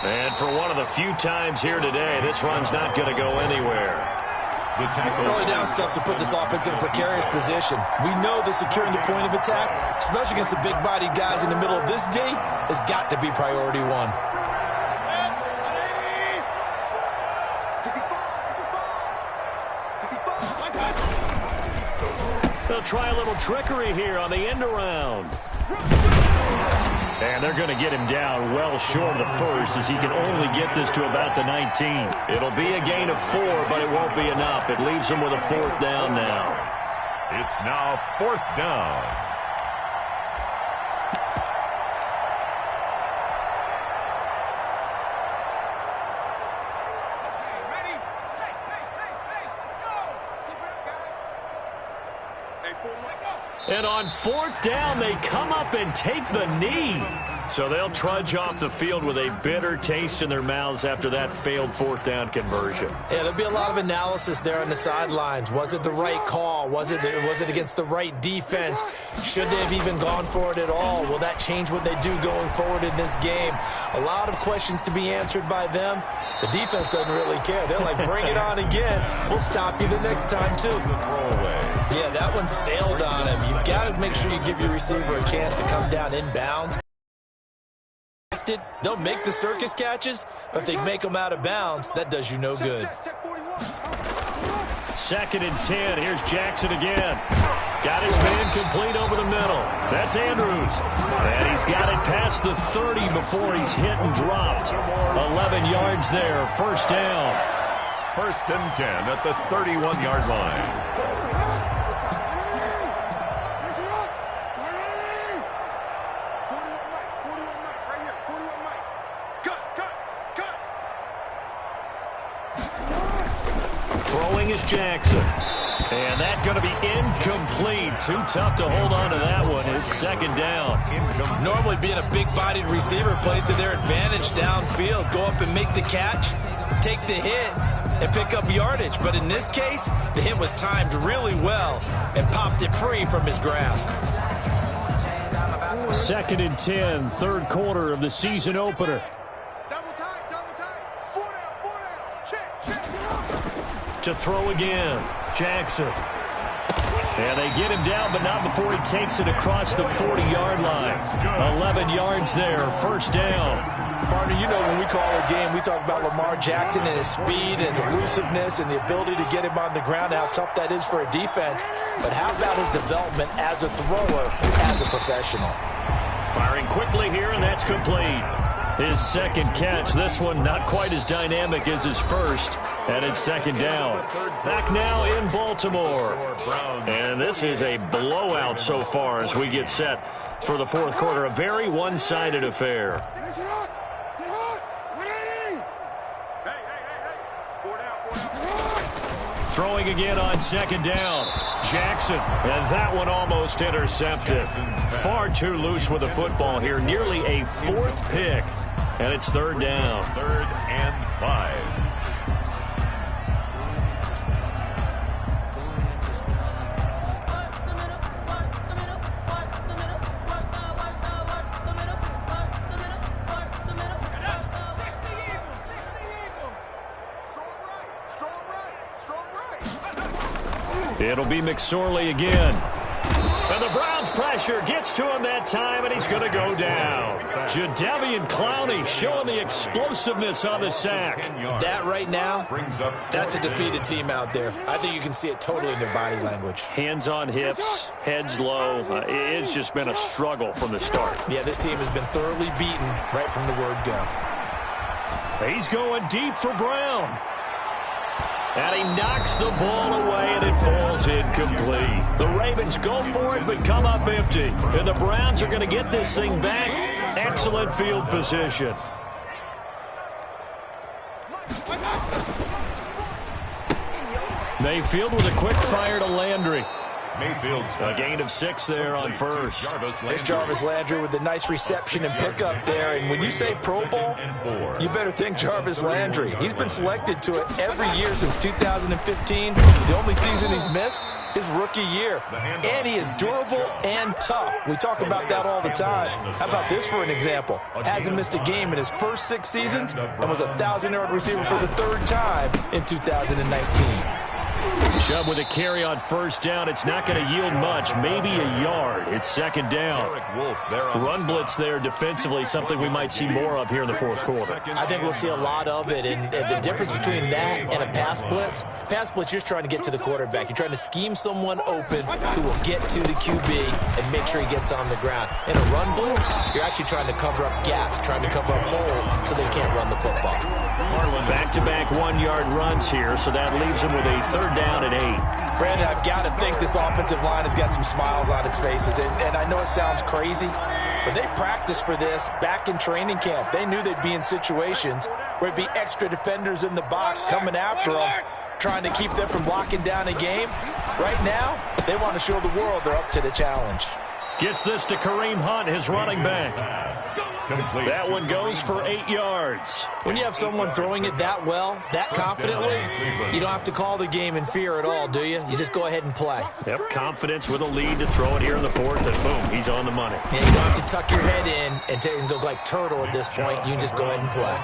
Speaker 4: And for one of the few times here today, this run's not going to go anywhere.
Speaker 6: Early down stuff to put this offense in a precarious position. We know that securing the point of attack, especially against the big-bodied guys in the middle of this D, has got to be priority 1.
Speaker 4: They'll try a little trickery here on the end around. And they're going to get him down well short of the 1st as he can only get this to about the 19. It'll be a gain of 4, but it won't be enough. It leaves him with a 4th down now.
Speaker 5: It's now 4th down.
Speaker 4: And on 4th down, they come up and take the knee. So they'll trudge off the field with a bitter taste in their mouths after that failed 4th down conversion.
Speaker 6: Yeah, there'll be a lot of analysis there on the sidelines. Was it the right call? Was it against the right defense? Should they have even gone for it at all? Will that change what they do going forward in this game? A lot of questions to be answered by them. The defense doesn't really care. They're like, bring it on again. We'll stop you the next time, too. Yeah, that one sailed on him. You've got to make sure you give your receiver a chance to come down inbounds. They'll make the circus catches, but they make them out of bounds. That does you no good.
Speaker 4: 2nd and 10. Here's Jackson again. Got his man complete over the middle. That's Andrews. And he's got it past the 30 before he's hit and dropped. 11 yards there. 1st down.
Speaker 5: 1st and 10 at the 31-yard line.
Speaker 4: Throwing is Jackson. And that's going to be incomplete. Too tough to hold on to that one. It's 2nd down.
Speaker 6: Normally being a big-bodied receiver plays to their advantage downfield. Go up and make the catch, take the hit, and pick up yardage. But in this case, the hit was timed really well and popped it free from his grasp.
Speaker 7: 2nd and 10, third quarter of the season opener.
Speaker 8: Double tight, 4 down, check.
Speaker 7: To throw again, Jackson. And they get him down, but not before he takes it across the 40-yard line. 11 yards there, first down.
Speaker 6: Partner, you know when we call a game, we talk about Lamar Jackson and his speed and his elusiveness and the ability to get him on the ground, how tough that is for a defense. But how about his development as a thrower, as a professional?
Speaker 7: Firing quickly here, and that's complete. His second catch. This one not quite as dynamic as his first. And it's second down. Back now in Baltimore. And this is a blowout so far as we get set for the fourth quarter. A very one-sided affair. Throwing again on second down. Jackson, and that one almost intercepted. Far too loose with the football here. Nearly a fourth pick. And it's third down.
Speaker 5: 3rd and 5.
Speaker 7: It'll be McSorley again. And the Browns pressure gets to him that time, and he's going to go down. Jadeveon Clowney showing the explosiveness on the sack.
Speaker 6: That right now, that's a defeated team out there. I think you can see it totally in their body language.
Speaker 7: Hands on hips, heads low. It's just been a struggle from the start.
Speaker 6: Yeah, this team has been thoroughly beaten right from the word go.
Speaker 7: He's going deep for Brown. And he knocks the ball away, and it falls incomplete. The Ravens go for it, but come up empty. And the Browns are going to get this thing back. Excellent field position. Mayfield with a quick fire to Landry.
Speaker 5: Mayfield's
Speaker 7: a gain of 6 there on first.
Speaker 6: There's Jarvis Landry with a nice reception and pickup there. And when you say Pro Bowl, you better think Jarvis Landry. He's been selected to it every year since 2015. The only season he's missed is rookie year. And he is durable and tough. We talk about that all the time. How about this for an example? Hasn't missed a game in his first 6 seasons and was a 1,000-yard receiver for the 3rd time in 2019.
Speaker 7: Chubb with a carry on first down. It's not going to yield much, maybe a yard. It's second down. Run blitz there defensively, something we might see more of here in the fourth quarter.
Speaker 6: I think we'll see a lot of it, and the difference between that and a pass blitz, you're just trying to get to the quarterback. You're trying to scheme someone open who will get to the QB and make sure he gets on the ground. In a run blitz, you're actually trying to cover up gaps, trying to cover up holes so they can't run the football.
Speaker 7: Back-to-back 1-yard runs here, so that leaves him with a third down and 8.
Speaker 6: Brandon, I've got to think this offensive line has got some smiles on its faces, and I know it sounds crazy, but they practiced for this back in training camp. They knew they'd be in situations where it'd be extra defenders in the box coming after them, trying to keep them from locking down a game. Right now, they want to show the world they're up to the challenge.
Speaker 7: Gets this to Kareem Hunt, his running back.
Speaker 5: Complete.
Speaker 7: That one goes for 8 yards.
Speaker 6: When you have someone throwing it that well, that confidently, you don't have to call the game in fear at all, do you? You just go ahead and play.
Speaker 7: Yep, confidence with a lead to throw it here in the fourth, and boom, he's on the money.
Speaker 6: Yeah, you don't have to tuck your head in and go like turtle at this point. You can just go ahead and play.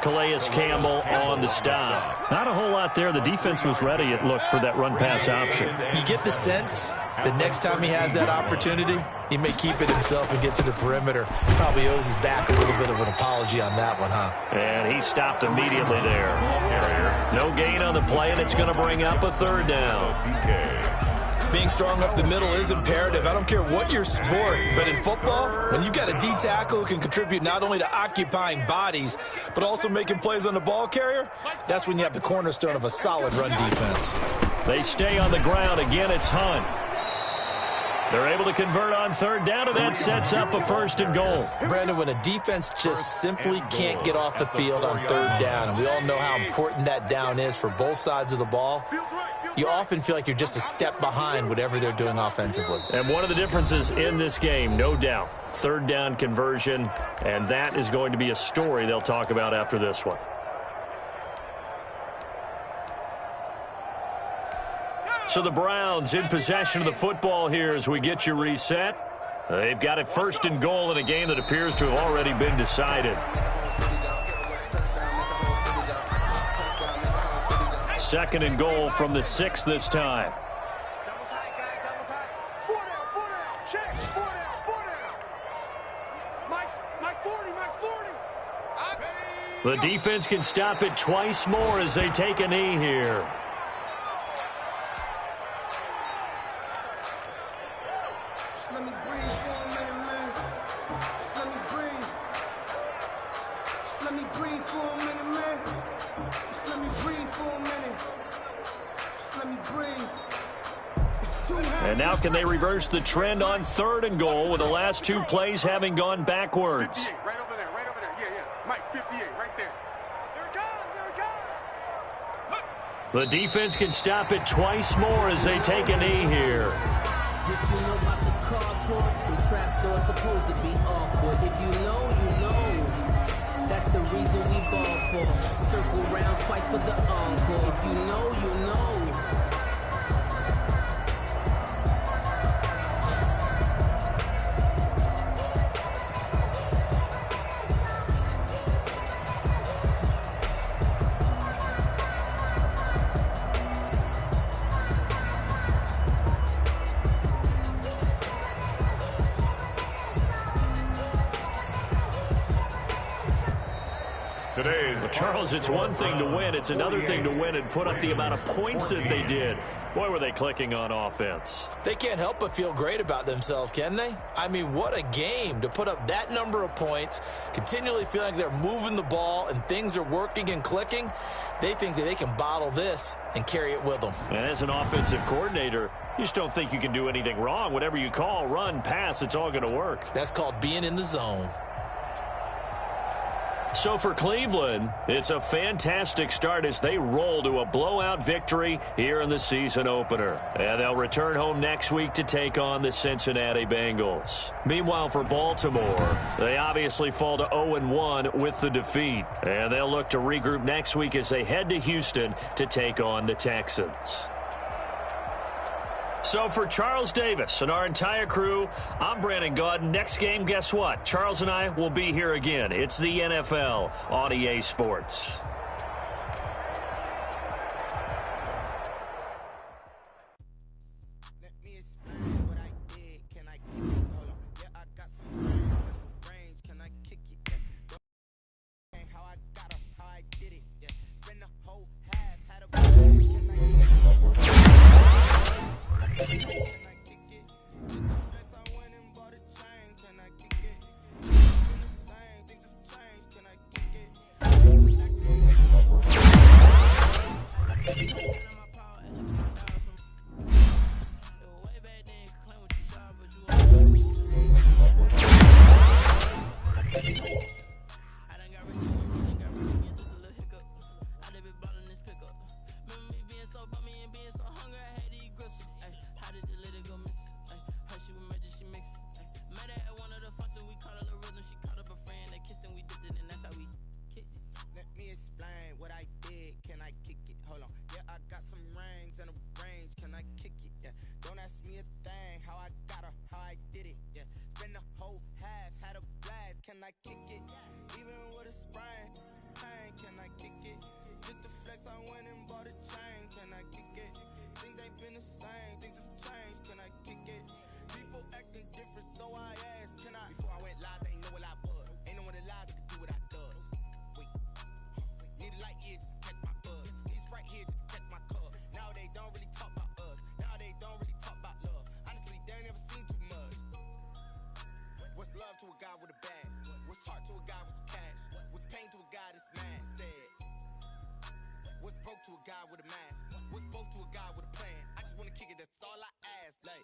Speaker 7: Calais Campbell on the stop. Not a whole lot there. The defense was ready, it looked, for that run-pass option.
Speaker 6: You get the sense that next time he has that opportunity, he may keep it himself and get to the perimeter. Probably owes his back a little bit of an apology on that one, huh?
Speaker 7: And he stopped immediately there. No gain on the play, and it's going to bring up a third down.
Speaker 6: Being strong up the middle is imperative. I don't care what your sport, but in football, when you've got a D tackle who can contribute not only to occupying bodies, but also making plays on the ball carrier, that's when you have the cornerstone of a solid run defense.
Speaker 7: They stay on the ground. Again, it's Hunt. They're able to convert on third down, and that sets up a first and goal.
Speaker 6: Brandon, when a defense just simply can't get off the field on third down, and we all know how important that down is for both sides of the ball, you often feel like you're just a step behind whatever they're doing offensively.
Speaker 7: And one of the differences in this game, no doubt, third down conversion, and that is going to be a story they'll talk about after this one.
Speaker 4: So the Browns in possession of the football here as we get you reset. They've got it 1st and goal in a game that appears to have already been decided. 2nd and goal from the 6 this time. The defense can stop it twice more as they take a knee here.
Speaker 9: Let me breathe for a minute, man. Let me breathe. Let me breathe for a minute, man. Let me breathe for a minute. Let me breathe.
Speaker 4: And now can they reverse the trend on 3rd and goal with the last 2 plays having gone backwards?
Speaker 8: Right over there, right over there. Yeah. Mike, 58, right there. There it comes.
Speaker 4: The defense can stop it twice more as they take a knee here.
Speaker 10: If you know about the cardboard, the trapdoor's supposed to be awkward. If you know, you know. That's the reason we ball for. Circle round twice for the encore. If you know, you know.
Speaker 4: Charles, it's one thing to win. It's another thing to win and put up the amount of points that they did. Boy, were they clicking on offense.
Speaker 6: They can't help but feel great about themselves, can they? I mean, what a game to put up that number of points, continually feeling like they're moving the ball and things are working and clicking. They think that they can bottle this and carry it with them.
Speaker 4: And as an offensive coordinator, you just don't think you can do anything wrong. Whatever you call, run, pass, it's all going to work.
Speaker 6: That's called being in the zone.
Speaker 4: So for Cleveland, it's a fantastic start as they roll to a blowout victory here in the season opener. And they'll return home next week to take on the Cincinnati Bengals. Meanwhile, for Baltimore, they obviously fall to 0-1 with the defeat. And they'll look to regroup next week as they head to Houston to take on the Texans. So for Charles Davis and our entire crew, I'm Brandon Gaudin. Next game, guess what? Charles and I will be here again. It's the NFL on EA Sports.
Speaker 11: to a guy with a bag? What's heart to a guy with some cash? What's pain to a guy that's mad? Said. What's broke to a guy with a mask? What's both to a guy with a plan? I just wanna kick it, that's all I ask. Like,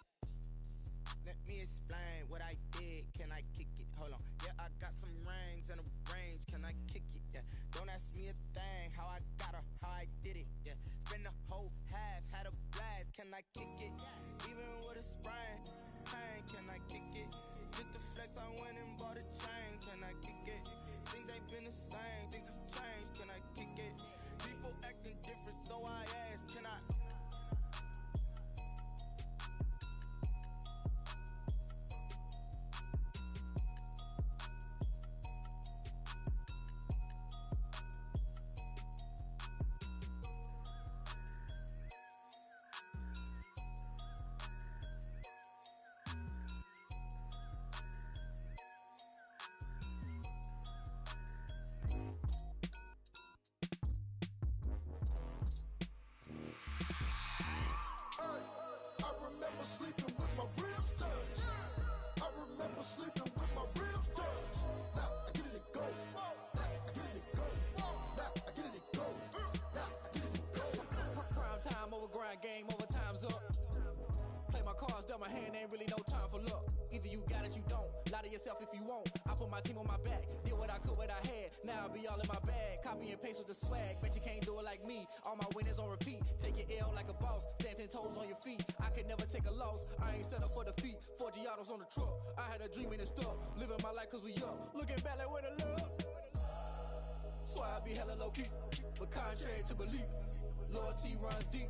Speaker 11: let me explain what I did. Can I kick it? Hold on. Yeah, I got some rings and a range. Can I kick it? Yeah. Don't ask me a thing. How I got her, how I did it. Yeah. Spend the whole half, had a blast. Can I kick it? Even with a sprain. Pain, can I kick it? Just the flex, I went and bought a chain. Can I kick it? Things ain't been the same. Things have changed. Can I kick it? People acting different, so I ask, can I? really no time for luck. Either you got it, you don't. Lie to yourself if you won't. I put my team on my back. Did what I could, what I had. Now I be all in my bag. Copy and paste with the swag. Bet you can't do it like me. All my winners on repeat. Take your L like a boss. Stand 10 toes on your feet. I can never take a loss. I ain't set up for defeat. 4 Giottos on the truck. I had a dream and it's stuck. Living my life cause we up. Looking back like where the love. Swear I be hella low key. But contrary to belief. Loyalty runs deep.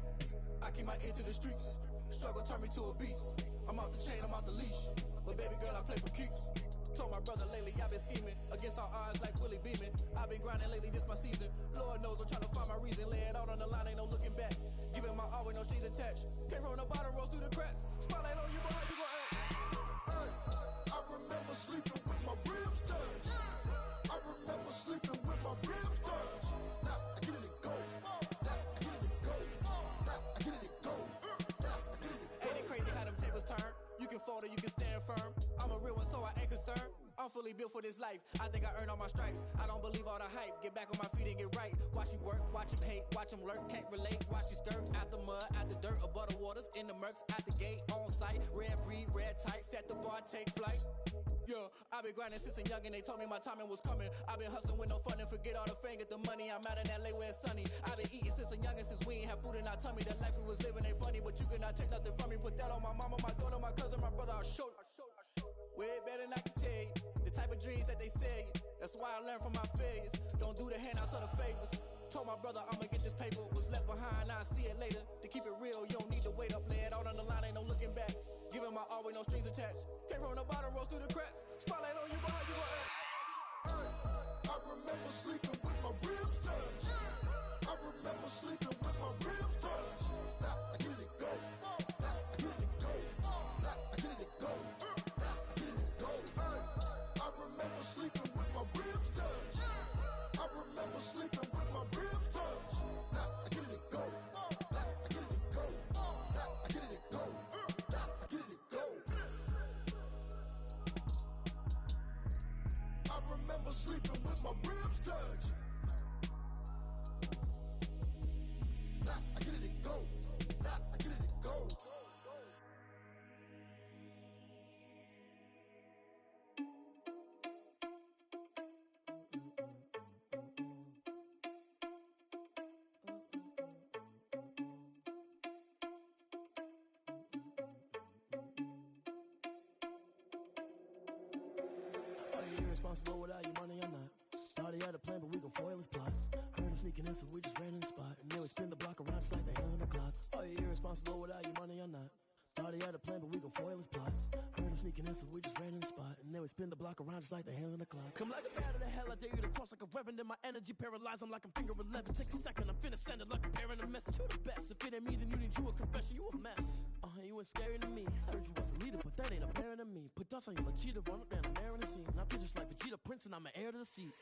Speaker 11: I keep my ear to the streets. Struggle turned me to a beast. I'm off the chain, I'm off the leash. But baby girl, I play for keeps. Told my brother lately, I've been scheming. Against all odds like Willie Beeman. I've been grinding lately, this my season. Lord knows I'm trying to find my reason. Lay it out on the line, ain't no looking back. Giving my all with no strings attached. Came from the bottom, rose through the cracks. Spotlight on you, but how you gon' act?
Speaker 8: Hey, I remember sleeping with my ribs touched. I remember sleeping with my ribs touched. Now I get it go. Now I get it go. Now I get it go.
Speaker 11: Ain't it crazy how them tables turn? You can fold or you can stand firm. I'm a real one, so I ain't concerned. I'm fully built for this life. I think I earned all my stripes. I don't believe all the hype. Get back on my feet and get right. Watch you work, watch him hate, watch him lurk. Can't relate, watch you skirt. Out the mud, out the dirt, above the waters, in the murks, out the gate, on site. Red breed, red tight, set the bar, take flight. Yeah, I've been grinding since a youngin', they told me my timing was coming. I've been hustling with no fun and forget all the fame, get the money. I'm out in LA where it's sunny. I've been eating since a youngin', since we ain't have food in our tummy. The life we was living ain't funny, but you cannot take nothing from me. Put that on my mama, my daughter, my cousin, my brother, I'll show you. Way better than I can tell you. The type of dreams that they sell you. That's why I learned from my failures. Don't do the handouts or the favors. Told my brother I'ma get this paper. Was left behind, I'll see it later. To keep it real, you don't need to wait up. Lay it out on the line, ain't no looking back. Giving my all with no strings attached. Came from the bottom, rose through the cracks. Spotlight on you, but how you gon' act?
Speaker 8: Hey, I remember sleeping with my ribs touched. I remember sleeping with my ribs touched. Now I get it go. Now I get it go. Now I get it go. Now I get it go. Hey, I remember sleeping with my ribs touched. I remember sleeping with my ribs touched. Now I get it go. Now I get it go. Now I get it go. Now I get it go. I remember sleeping with my ribs touched. Now I get it go. Now I get it go.
Speaker 12: Are you irresponsible without your money or not? Thought he had a plan, but we gon' foil his plot. Heard him sneaking in, so we just ran in the spot. And then we spin the block around just like the hands on the clock. Are you irresponsible without your money or not? Thought he had a plan, but we gon' foil his plot. Heard him sneaking in, so we just ran in the spot. And then we spin the block around just like the hands on the clock. Come like a bat of the hell, I dare you to cross like a reverend. And my energy paralyzed, I'm like I'm finger 11. Take a second, I'm finna send it like a parent a message. You the best, if it ain't me, then you need you a confession. You a mess. You ain't scary to me. Heard you was a leader, but that ain't apparent to me. Put dust on you like cheetah, run up down the air in the scene. I feel just like Vegeta Prince, and I'm an heir to the seat.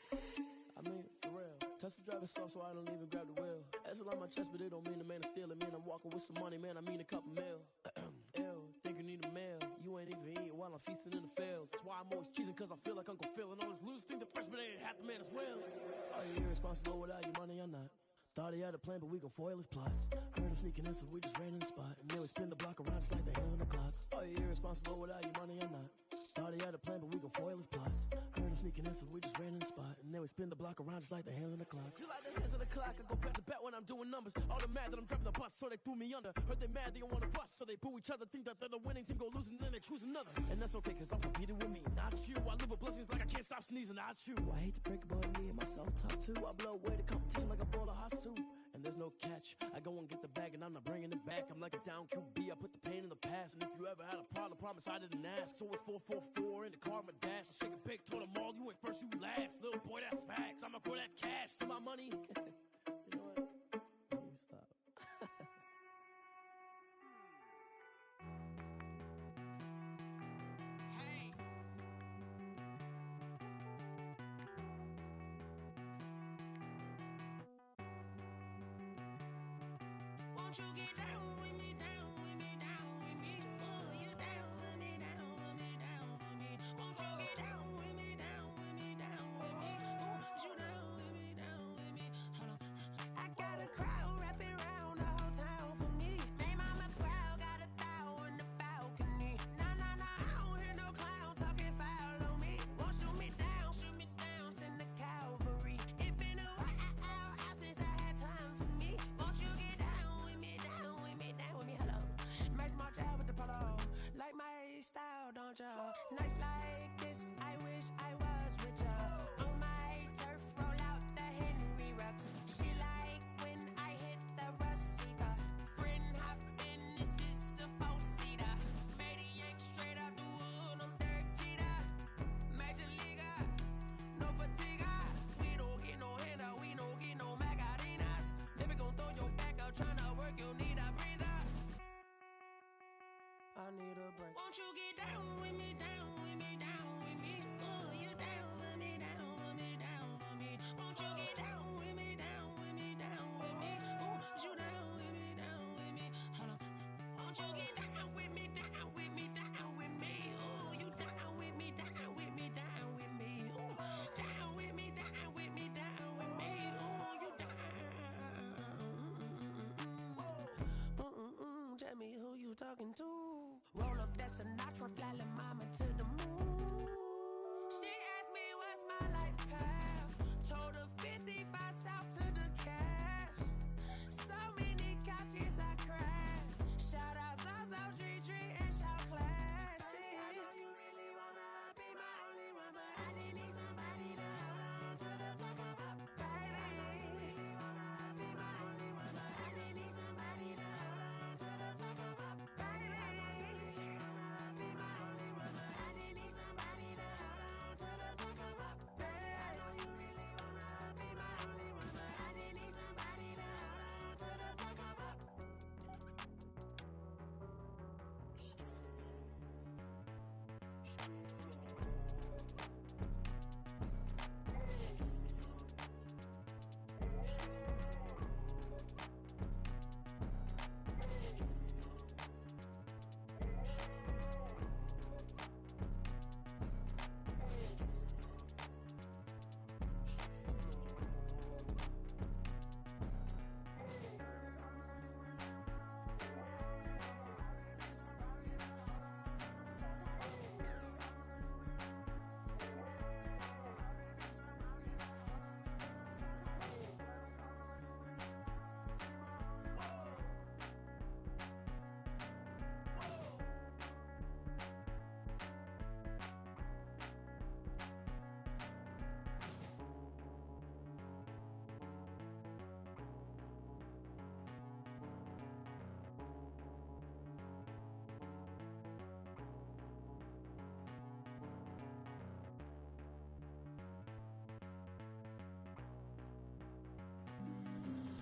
Speaker 12: I mean, for real. Touch the driver's soft, so I don't even grab the wheel. That's on my chest, but it don't mean the man is stealing. Man, I'm walking with some money, man, I mean a couple mil. Ew, think you need a meal. You ain't even eat while I'm feasting in the field. That's why I'm always cheesing, cause I feel like Uncle Phil. And all those losers think the freshman ain't half the man as well. Are you irresponsible without your money or not? Thought he had a plan, but we gon' foil his plot. Heard him sneaking in, so we just ran in the spot. And then we spin the block around just like the hands on the clock. Are you irresponsible without your money or not? Thought he had a plan, but we gon' foil his plot. Heard him sneaking in, so we just ran in the spot. And then we spin the block around just like the hands on the clock. Just like the hands on the clock, I go back to back when I'm doing numbers. All the mad that I'm driving the bus, so they threw me under. Heard they mad, they don't wanna bust, so they boo each other. Think that they're the winning team, go losing, then they choose another. And that's okay, cause I'm competing with me, not you. I live with blessings like I can't stop sneezing, not you. I hate to break it, but me and myself top two. I blow away the competition like a bowl of hot soup. And there's no catch. I go and get the bag and I'm not bringing it back. I'm like a down QB, I put the pain in the past. And if you ever had a problem, promise I didn't ask. So it's 444 in the car, my dash. I shake a big, told them all, you went first, you last. Little boy, that's facts. I'ma grow that cash to my money. You know what? Let me stop.
Speaker 3: Won't you get down with me, down with me, down with me? Oh, you down with me, down with me, down with me. Won't you get down with me, down with me, down with me? Oh, you down with me, down with me. Hold on. I got a crowd wrapping around the whole town for me. Name on my proud, got a bow in the balcony. Nah,
Speaker 13: want ya. Nights like this, I wish I was with ya. On my turf, roll out the Henry Rux. She like when I hit the receiver. Friend hop in, this is a four-seater. Made a yank straight out the wood, I'm Derek Jeter. Major leaguer, no fatigue. We don't get no handout, we don't get no Macarinas. Never gon' throw your back out, tryna work, you need a breather. I need a break.
Speaker 3: Won't you get down with me, down with me, down with me? Oh, you down with me, down with me, down with me. Won't you get down with me, down with me, down with me? Oh, you down with me, down with me? Hold on. Won't you get down with me, down with me, down with me? Oh, you down with me, down with me, down with me? Oh, down with me, down with me, down with me? Oh, you down.
Speaker 13: Tell me who you talking to. Roll up that Sinatra, fly la mama to the moon. She asked me what's my life path. Told her 55 south to the cat. So many couches I cried. Shout out Zaza, Tree Tree, and shout classy.
Speaker 3: I know you really wanna be my only one, but I didn't need somebody to hold on to the sucker up, baby. I know you really wanna be my only one, but I didn't need somebody to hold on to the sucker up, baby. I know you really wanna be my only one, but I didn't need somebody to hold on to the sucker up, baby. I know you really wanna be my only one, but I didn't need somebody to hold on to the sucker up.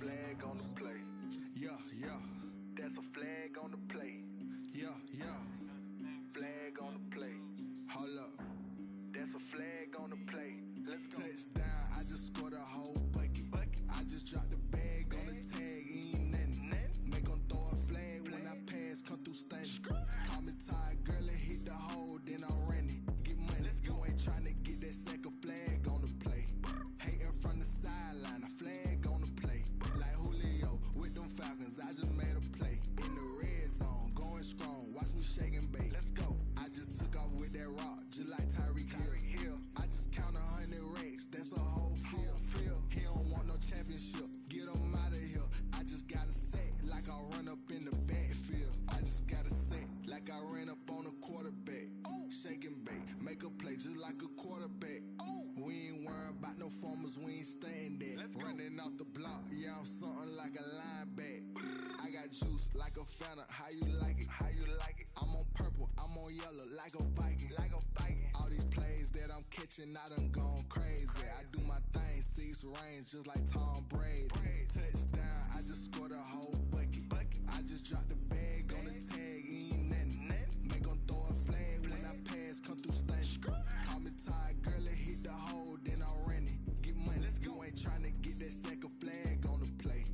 Speaker 14: Flag on the play.
Speaker 8: Yeah, yeah.
Speaker 14: That's a flag on the play.
Speaker 8: Yeah, yeah.
Speaker 14: Flag on the play.
Speaker 8: Hold up.
Speaker 14: That's a flag on the play. Let's go.
Speaker 8: Touchdown, I just scored a whole bucket. I just dropped the bag on the tag, ain't nothing. Make 'em throw a flag when I pass, come through stunning. Call me tired, girl, and hit the hole, then I'm running. Get money, you ain't tryna get that second flag on the play. Hating from the sideline, a flag on the play. Like Julio with them Falcons, I just made a play. In the red zone, going strong, watch me shake and bake.
Speaker 14: Let's go.
Speaker 8: I just took off with that rock, just like Tyreek Hill. I just count 100 racks, that's a whole field. He don't want no championship, get him out of here. I just got a set, like I run up in the backfield. I just got a set, like I ran up on a quarterback. Shake and bake, make a play just like a quarterback. We ain't worrying about no formers, we ain't staying that. Running off the block, yeah, I'm something like a lineback. I got juice like a Fanta, how you like it?
Speaker 14: How you like it?
Speaker 8: I'm on purple, I'm on yellow, like a Viking.
Speaker 14: Like a Viking.
Speaker 8: All these plays that I'm catching, I done gone crazy. I do my thing, 6 range, just like Tom Brady. Touchdown, I just scored a whole bucket. I just dropped the bag on the tag, ain't nothing. Make 'em throw a flag when I pass, come through stunning. Call me tired, girl, and hit the hole, then I'm running. Get money, you ain't tryna get that second flag on the play.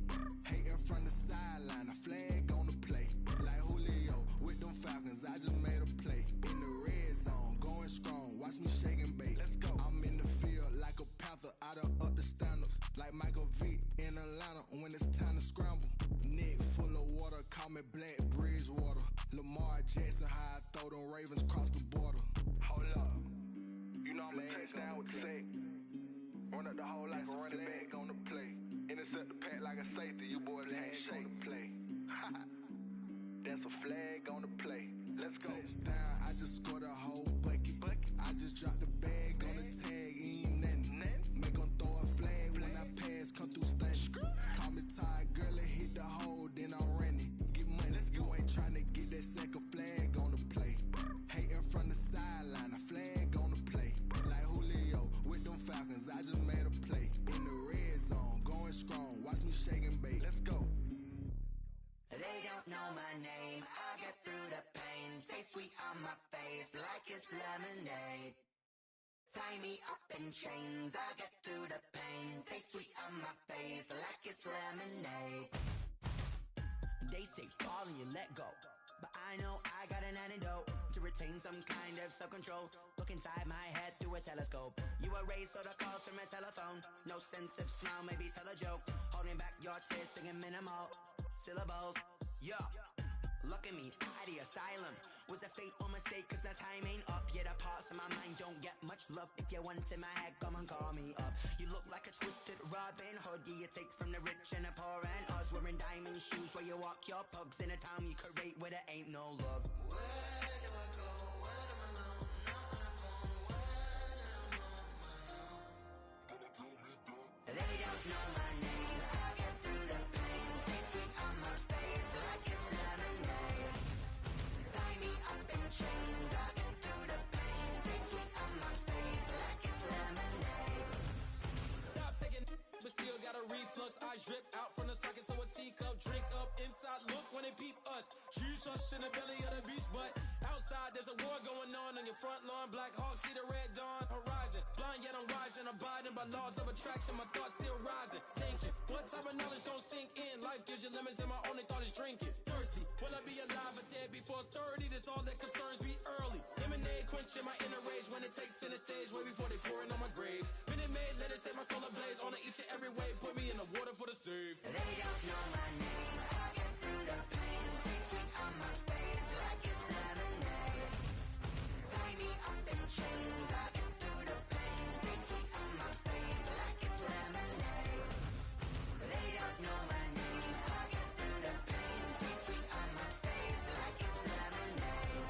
Speaker 8: Hating from the sideline, a flag on the play. Like Julio with them Falcons, I just made a play. In the red zone, going strong, watch me shake and bake.
Speaker 14: Let's go.
Speaker 8: I'm in the field like a Panther, I done up the standards. Like Michael Vick in Atlanta when it's time to scramble. Neck full of water, call me Black Bridgewater. Lamar Jackson, how I throw them Ravens cross the border.
Speaker 14: Hold up. You know I'm a touchdown with the sack. Run up the whole like a running back on the play. Intercept the pack like a safety. You boys can't shake the play. That's a flag on the play. Let's go.
Speaker 8: Touchdown, I just scored a whole bucket. I just dropped the bag on the tag, ain't nothing. Make 'em throw a flag when I pass, come through stunning. Call me tired, girl, and hit the hole, then I'm running. Get money, you ain't tryna get that second flag on the play. Hating from the sideline, a flag on the play. Like Julio with them Falcons, I just made a play. In the red zone, going strong, watch me shake and bake.
Speaker 14: Let's go.
Speaker 1: They don't know my name, I'll get through the pain. Taste sweet on my face like it's lemonade. Tie me up in chains, I'll get through the pain. Taste sweet on my face like it's lemonade. They say fall and you let go, but I know I got an antidote to retain some kind of self-control. Look inside my head through a telescope. You erase all the calls from a telephone. No sense of smile, maybe tell a joke. Holding back your tears, singing minimal syllables. Yo, look at me, at the asylum. Was a fate or mistake, cause the time ain't up. Yet the parts of my mind don't get much love. If you want in my head, come and call me up. You look like a twisted Robin Hood. Yeah, you take from the rich and the poor and us. Wearing diamond shoes where you walk your pugs. In a town you create where there ain't no love. Where do I go? When I'm alone? Not on the phone. When I'm on my own. They don't know my name. I get through the pain. Taste sweet on my face like it's lemonade. Tie me up in chains. I get through the pain. Taste sweet on my face like it's lemonade.
Speaker 6: Stop taking but still got a reflux. I drip out from the socket to a teacup. Drink up inside, look when they peep us. Shoes us in the belly of the beach, but outside there's a war going on your front lawn. Black Hawk, see the red dawn horizon. Blind yet I'm rising, abiding by laws of attraction. My thoughts still rising, thinking what type of knowledge don't sink in? Life gives you limits and my only thought is drinking. Thirsty, will I be alive or dead before 30? That's all that concerns me early. Lemonade quenching my inner rage when it takes center stage way before they pour it on my grave. Minute Maid, let it set my soul ablaze on each and every way. Put me in the water for the save.
Speaker 1: They don't know my name. I get through the pain. Taste sweet on my face like it's lemonade. Tie me up in chains. I get through the pain. Taste sweet on my face like it's lemonade. They don't know my name. I get through the pain. Taste sweet on my face like it's lemonade.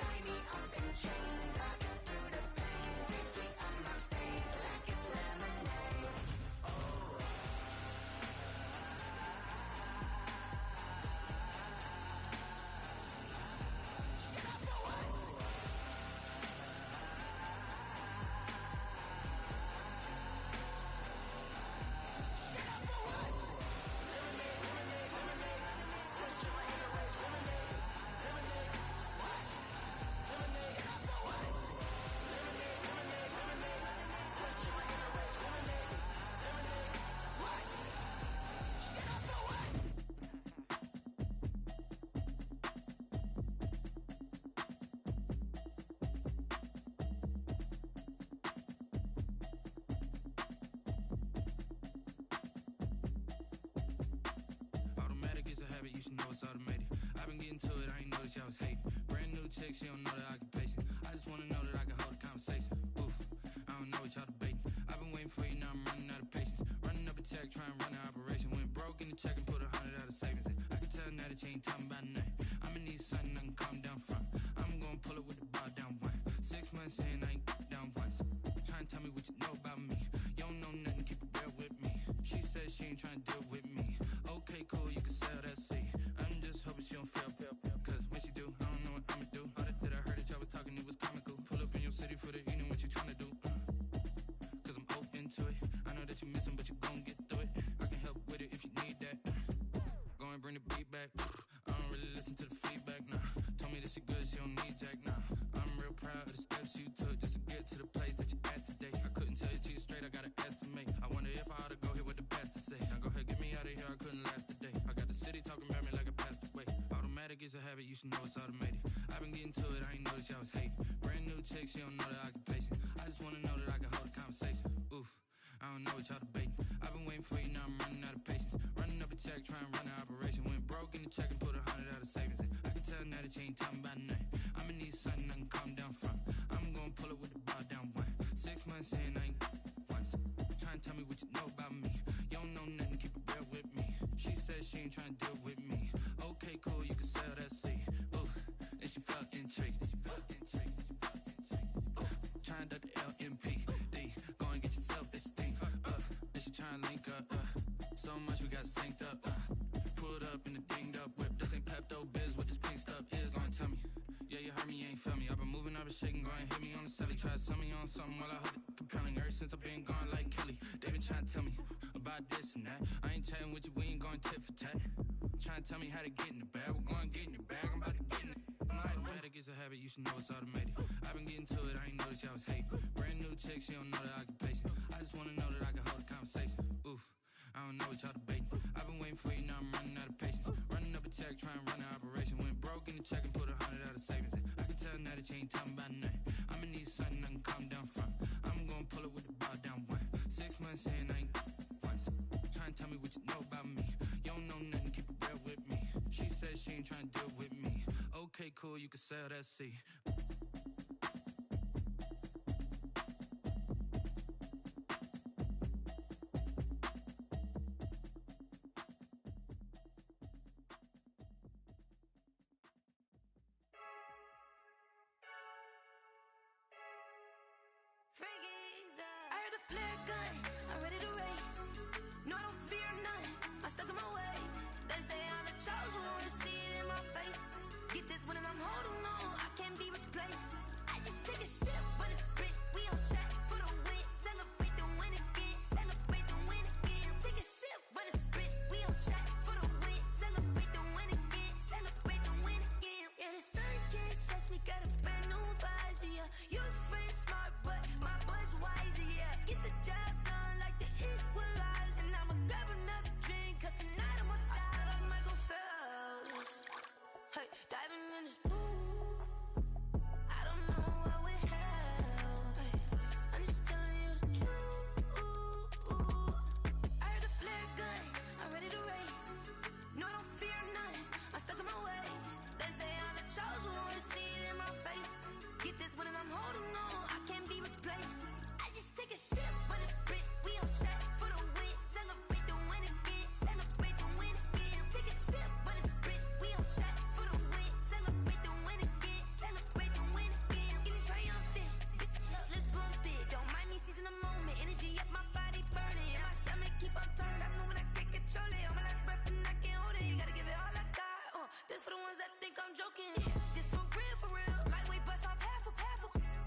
Speaker 1: Tie me up in chains. I get through the pain. Taste sweet on my face like it's lemonade.
Speaker 15: Automatic is a habit, you should know it's automated. I've been getting to it, I ain't noticed y'all was hating. Brand new chick, she don't know the occupation. I just wanna know that I can hold a conversation. Oof, I don't know what y'all debating. I've been waiting for you, now I'm running out of patience. Running up a check, trying to run an operation. Went broke in the check and put 100 out of savings in. I can tell now that you ain't talking about nothing. I'ma need something I can calm down from. I'm gonna pull it with the bar down one. 6 months in, I ain't down once. Trying to tell me what you know about me. You don't know nothing, keep it real with me. She says she ain't trying to deal with me. Okay, cool, you can sell that seat. I'm just hoping she don't fail. Cause when she do, I don't know what I'ma do. All that I heard that y'all was talking, it was comical. Pull up in your city for the evening, what you trying to do? Cause I'm open to it. I know that you missing, but you gon' get through it. I can help with it if you need that. Go and bring the beat back. I don't really listen to the feedback, nah. Told me that she good, she don't need Jack, nah. I'm real proud of the steps you took just to get to the place that you at today. I couldn't tell you to you straight, I gotta estimate. I wonder if I ought to go here with the best to say. Now go ahead, get me out of here, I couldn't last a day. I got the city talking about me like I passed away. Automatic is a habit, you should know it's automated. I've been getting to it, I ain't noticed y'all was hating. Brand new chick, she don't know the occupation. I just wanna know that I can hold a conversation. Oof, I don't know what y'all debating. I've been waiting for you, now I'm running out of patience. Running up a check, trying to run an operation. Went broke in the check and put 100 out of savings in. I can tell now that you ain't talking about nothing. I'ma need something I can calm down from. I'm gonna pull it with the bar down one. 6 months in, I ain't once. Trying to tell me what you know about me. You don't know nothing, keep it real with me. She says she ain't trying to deal with me. Okay, cool, you can sell that seat. Ooh, and got synced up. Pulled up in the dinged up whip. This ain't Pepto Biz, what this pink stuff is. Long tell me. Yeah, you heard me, you ain't felt me. I've been moving, I've been shaking, go and hit me on the celly. Try to sell me on something while I heard it compelling. Ever since I've been gone like Kelly, they been trying to tell me about this and that. I ain't chatting with you, we ain't going tit for tat. Trying to tell me how to get in the bag. We're going to get in your bag, I'm about to get in it. I'm like, automatic is a habit, you should know it's automated. I've been getting to it, I ain't noticed y'all was hating. Brand new chick, she don't know the occupation. I just wanna know that I can hold a conversation. Oof, I don't know what y'all debating. I've been waiting for you, now I'm running out of patience. Running up a check, trying to run an operation. Went broke in the check and put 100 out of savings in. I can tell now that you ain't talking about nothing. I'ma need something I can calm down from. I'm gonna pull it with the bow down one. 6 months in, I ain't once. Trying to tell me what you know about me. You don't know nothing, keep it real with me. She said she ain't trying to deal with me. Okay, cool, you can sell that seed.
Speaker 13: I heard a flare gun, I'm ready to race. No, I don't fear none, I'm stuck in my ways. They say I'm the chosen one, to see it in my face. Get this one and I'm holding on, I can't be replaced. I just take a sip, but it's grit. We on track for the win. Celebrate the win again, celebrate the win again. Take a sip, but it's grit. We on track for the win. Celebrate the win again, celebrate the win again. Yeah, the sun can't touch me, got a brand new visor. Yeah, you're friend smart, but my boy's wiser. Yeah, get the job done like the equalizer. And I'ma grab another drink, cause tonight I'ma die like Michael Phelps. Hey, diving in this pool, I don't know what we have. Hey, I'm just telling you the truth. I heard a flare gun, I'm ready to race. No, I don't fear none, I'm stuck in my ways. They say I'm the chosen one, to see it in my face. Get this one and I'm holding on, I can't be replaced. I just take a sip, but it's grit. We on track for the win. Celebrate the win again, celebrate the win again. Take a sip, but it's grit. We on track for the win. Celebrate the win again, celebrate the win again. Get it triumphant, look, let's bump it. Don't mind me seizing the moment. Energy up, my body burning, and my stomach keep on turning. Stop moving, I can't control it. On my last breath and I can't hold it. You gotta give it all I got. This for the ones that think I'm joking. This for real, for real. Lightweight bust off half a.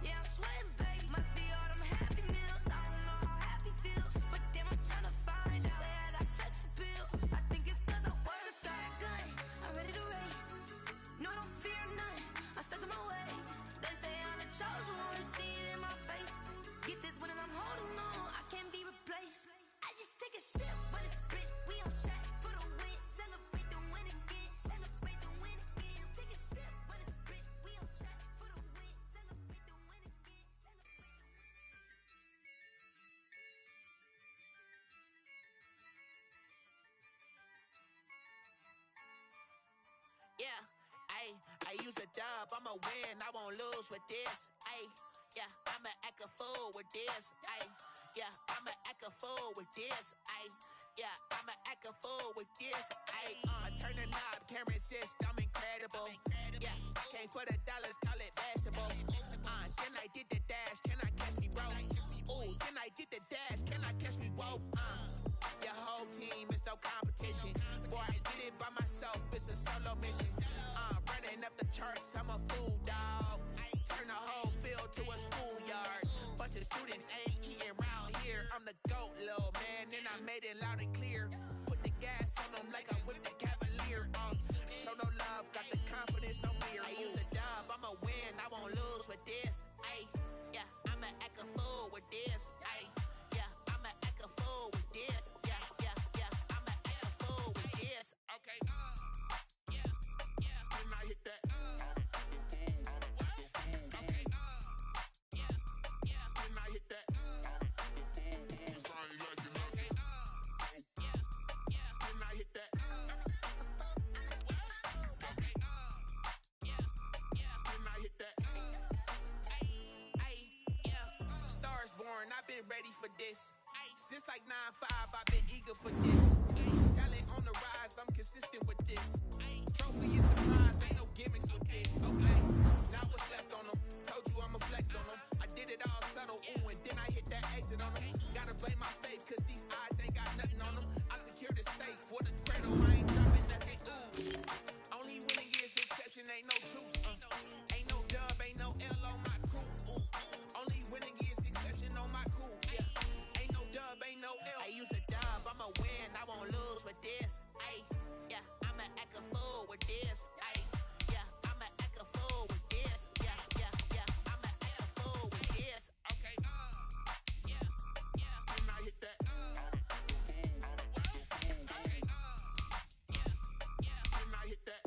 Speaker 13: Yeah, I'm sweating, babe. Must be all them happy meals. I don't know how happy feels, but damn, I'm trying to find you. Say I got sex appeal. I think it's cause I wear a fire gun. I'm ready to race. No, I don't fear none. I'm stuck in my ways. They say I'm the chosen one, to see it in my face. Get this one and I'm holding on, I can't be replaced. I just take a sip, but it's grit. We on track for the win. Celebrate the win again. Celebrate the win again. Take a sip, but it's grit. We on track for the win. Celebrate the win again.
Speaker 11: Yeah, I use a dub, I'ma win, I won't lose with this. Yeah, I'ma act a fool with this. Yeah, I'ma act a fool with this. Yeah, I'ma act a fool with this. I turn the knob, camera assist, I'm incredible. Yeah, came for the dollars, call it vegetable. Can I get the dash? Can I catch me, bro? Ooh, can I get the dash? Can I catch me, whoa? Your whole team is no competition. Boy, I did it by myself, it's a solo mission. Running up the charts, I'm a fool, dog. Turn the whole field to a schoolyard. Bunch of students ain't eating round here. I'm the GOAT, little man, and I made it loud and clear. Put the gas on them like I whipped the Cavalier. Show no love, got the confidence, no fear. I use a dub, I'ma win, I won't lose with this. Yeah, I'ma act a fool with this. Yeah, I'ma act a fool with this. Yeah, I'ma act a fool with this. Okay, can I hit that? Okay, can I hit that? Sound like you know me. Can I hit that? Okay, can I hit that? Stars born, I've been ready for this. Since like 9-5, I've been eager for this. Talent on the rise, I'm consistent with this. Trophy is the prize, ain't no gimmicks with this. Okay, now what's left on them? Told you I'ma flex on them. I did it all subtle, ooh, and then I hit that exit on them. Gotta blame my faith, cause these odds ain't got nothing on them. I secure the safe, this. Yeah, I'ma act a fool with this. Yeah, I'ma act a fool with this. Okay, and I hit that. And I hit that. Cause I ain't liking nothing. And I hit that.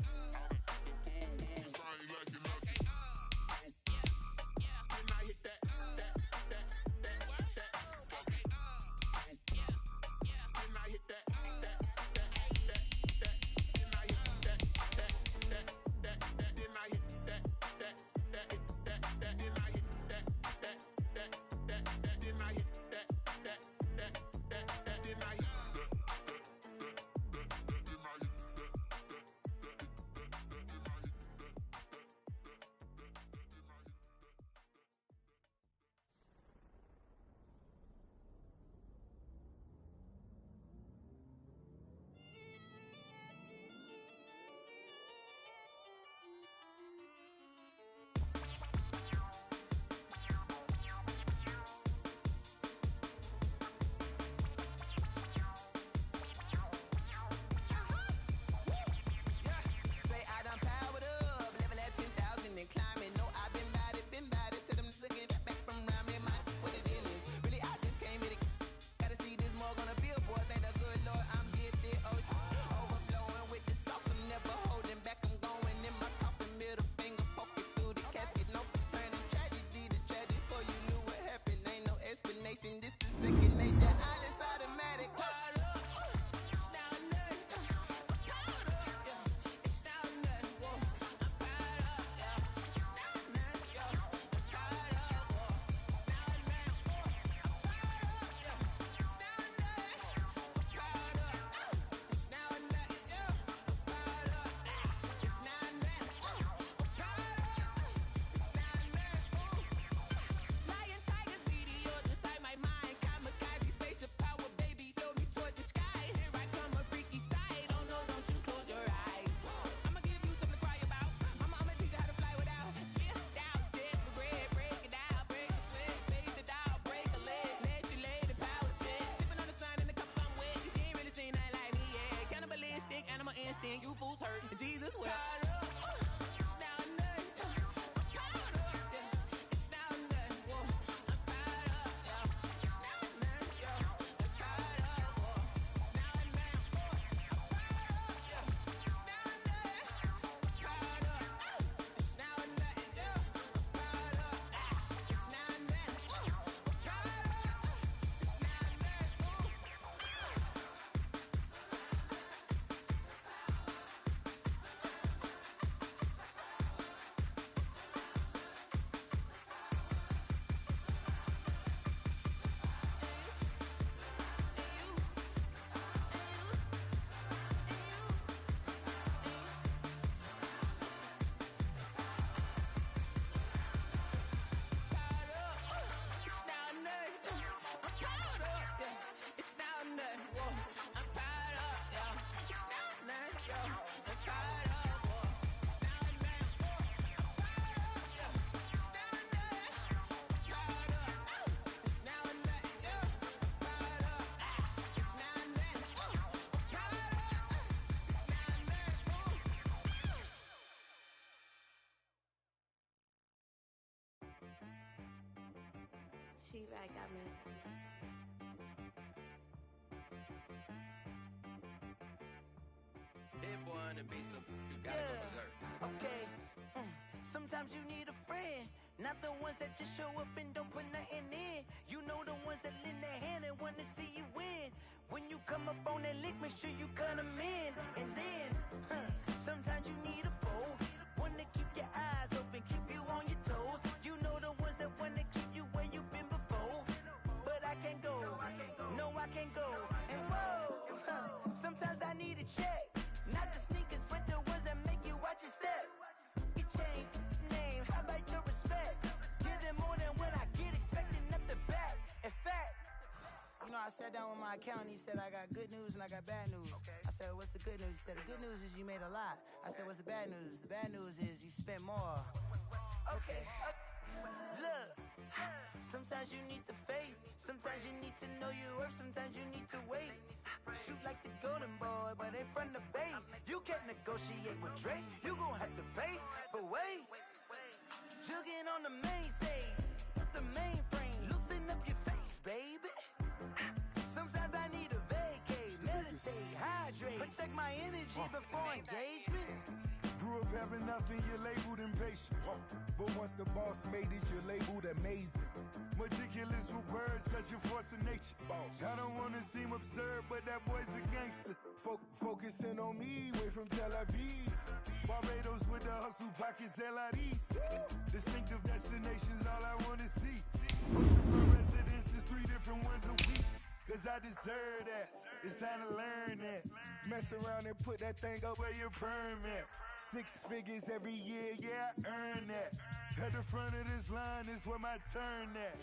Speaker 11: You fools hurt. Jesus will.
Speaker 13: She-Bag got me.
Speaker 16: Hit boy on the beat, so you gotta go berserk.
Speaker 1: Okay. Sometimes you need a friend, not the ones that just show up and don't put nothing in. You know the ones that lend a hand and want to see you win. When you come up on that lick, make sure you cut them in. And then, sometimes you need a foe, one to keep your eyes open, keep you on your toes. You know the ones that want to keep you where you've been before. But I can't go, no I can't go. And whoa, sometimes I need a check. Not the sneakers, but the ones that make you watch your step. You change name, how about your respect? Give them more than what I get, expecting up the back. In fact, you know, I sat down with my accountant, he said I got good news and I got bad news. I said, what's the good news? He said, the good news is you made a lot. I said, what's the bad news? The bad news is you spent more. Okay. Look, sometimes you need the faith. Sometimes you need to know your worth. Sometimes you need to wait. Shoot like the golden boy, but they from the bay. You can't negotiate with Drake. You gon' have to pay. But wait, jugging on the main stage with the mainframe. Loosen up your face, baby. Sometimes I need a vacate, meditate, hydrate, protect my energy before engagement.
Speaker 2: Grew up having nothing, you're labeled impatient. But once the boss made it, you're labeled amazing. Meticulous with words, such a force of nature. I don't wanna seem absurd, but that boy's a gangster. Focusing on me, way from Tel Aviv. Barbados with the hustle pockets, LIDs. Distinctive destinations, all I wanna see. Pushing for residences, 3 different ones a week. Cause I deserve that, it's time to learn that. Mess around and put that thing up where your permit. 6 figures every year, yeah, I earn that. At the front of this line is where my turn at.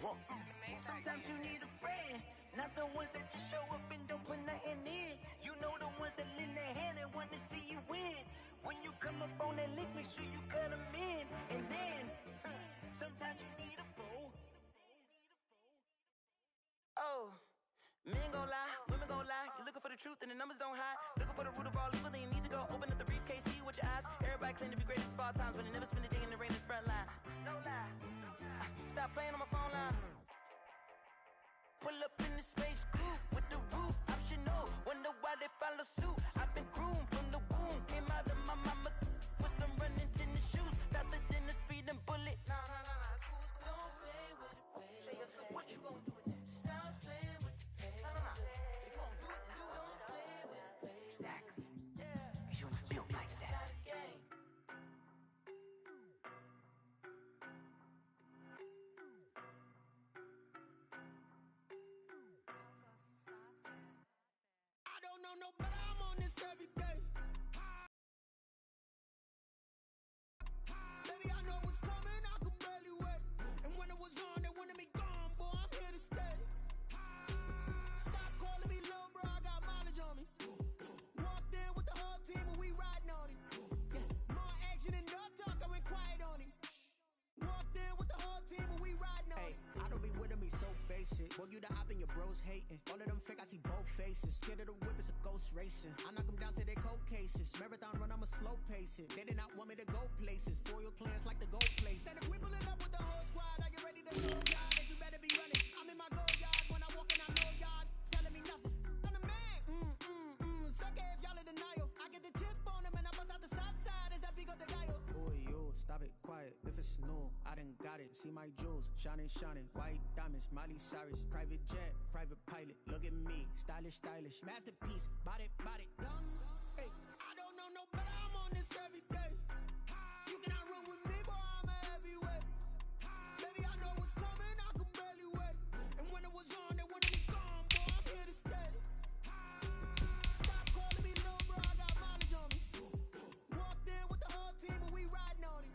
Speaker 1: Sometimes you need a friend, not the ones that just show up and don't put nothing in. You know the ones that lend their hand and want to see you win. When you come up on that lick, make sure you cut them in. And then, sometimes you need a fool. Oh. Men gon' lie, women gon' lie. You're looking for the truth and the numbers don't hide. Looking for the root of all evil, then you need to go open up the briefcase, see with your eyes. Everybody claim to be greatest of all times, but they never spend a day in the rain in the front line. No lie. Stop playing on my phone line. Pull up in the space coupe with the roof optional. Wonder why they follow suit. I've been groomed from the womb. Came out of my mama with some running tennis shoes. Faster than the speeding bullet. Nah, it's cool. Don't play with it, baby. So what you gon' do? Stop playing with it. If you gon' do it, then don't play with it, baby. Exactly. Yeah. You built like that.
Speaker 8: I don't know no better, I'm on this every day. Baby, I know what's coming, I could barely wait. And when it was on, they wanted me gone, boy, I'm here to stay. Stop calling me little bro, I got mileage on me. Walked in with the whole team and we riding on it. More action and no talk, I went quiet on it. Walked in with the whole team and we riding on it.
Speaker 17: I don't be with me so basic. Boy, you the op and your bros hating. All of them fake, I see both faces. Scared of the whip, it's a ghost racing. I knock them down to their cold cases. Marathon run, I'ma slow pace it. They did not want me to go places. Foil plans like the gold place.
Speaker 8: Said if we pulling up with the whole squad, are you ready to go yard? That you better be running. I'm in my go yard when I walk in, I know yard. Telling me nothing. I'm the man. Suck it if y'all in denial. I get the chip on them and I bust out the south side. Is that Vigo de Gallo?
Speaker 17: Boy, yo, stop it, quiet. If it's new, I done got it. See my jewels, shining, shining. White diamonds, Miley Cyrus. Private jet, private pilot. Look at me, stylish, stylish. Masterpiece, body, body.
Speaker 8: Hey, I don't know no better, I'm on this every day. You cannot run with me, boy, I'm a heavyweight. Baby, I know what's coming, I could barely wait. And when it was on, they wanted me gone, boy, I'm here to stay. Stop calling me little bro, I got mileage on me. Walked in with the whole team and we riding on it.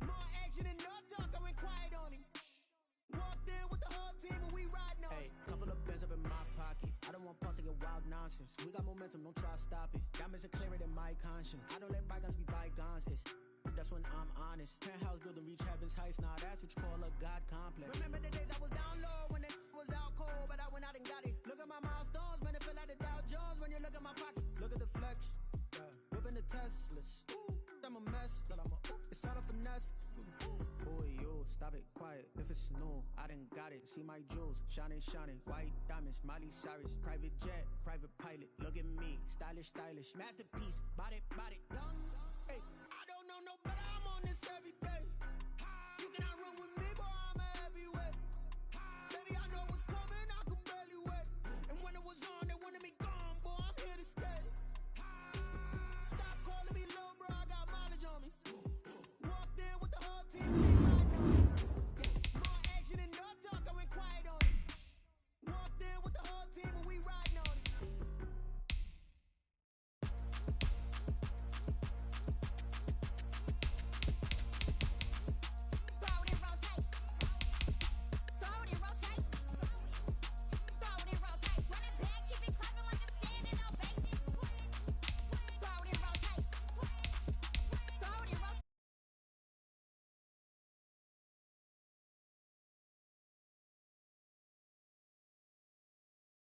Speaker 8: More action and no talk, I went quiet on it. Walked in with the whole team and we riding on it.
Speaker 17: Hey, couple of bands up in my pocket. I don't want pause to get wild nonsense. We got momentum, don't try to stop it. Diamonds are clearer than my conscience. I don't let bygones be bygones. That's when I'm honest. Penthouse building, reach heaven's heights. Nah, that's what you call a God complex.
Speaker 8: Remember the days I was down low when it was out cold, but I went out and got it. Look at my milestones, man, it feel like the Dow Jones when you look at my pocket.
Speaker 17: Look at the flex, whipping the Teslas. I'm a mess, but it's all a finesse. Boy, yo, stop it, quiet. If it's new, I done got it. See my jewels, shining, shining. White diamonds, Miley Cyrus. Private jet, private pilot. Look at me, stylish, stylish. Masterpiece, body, body.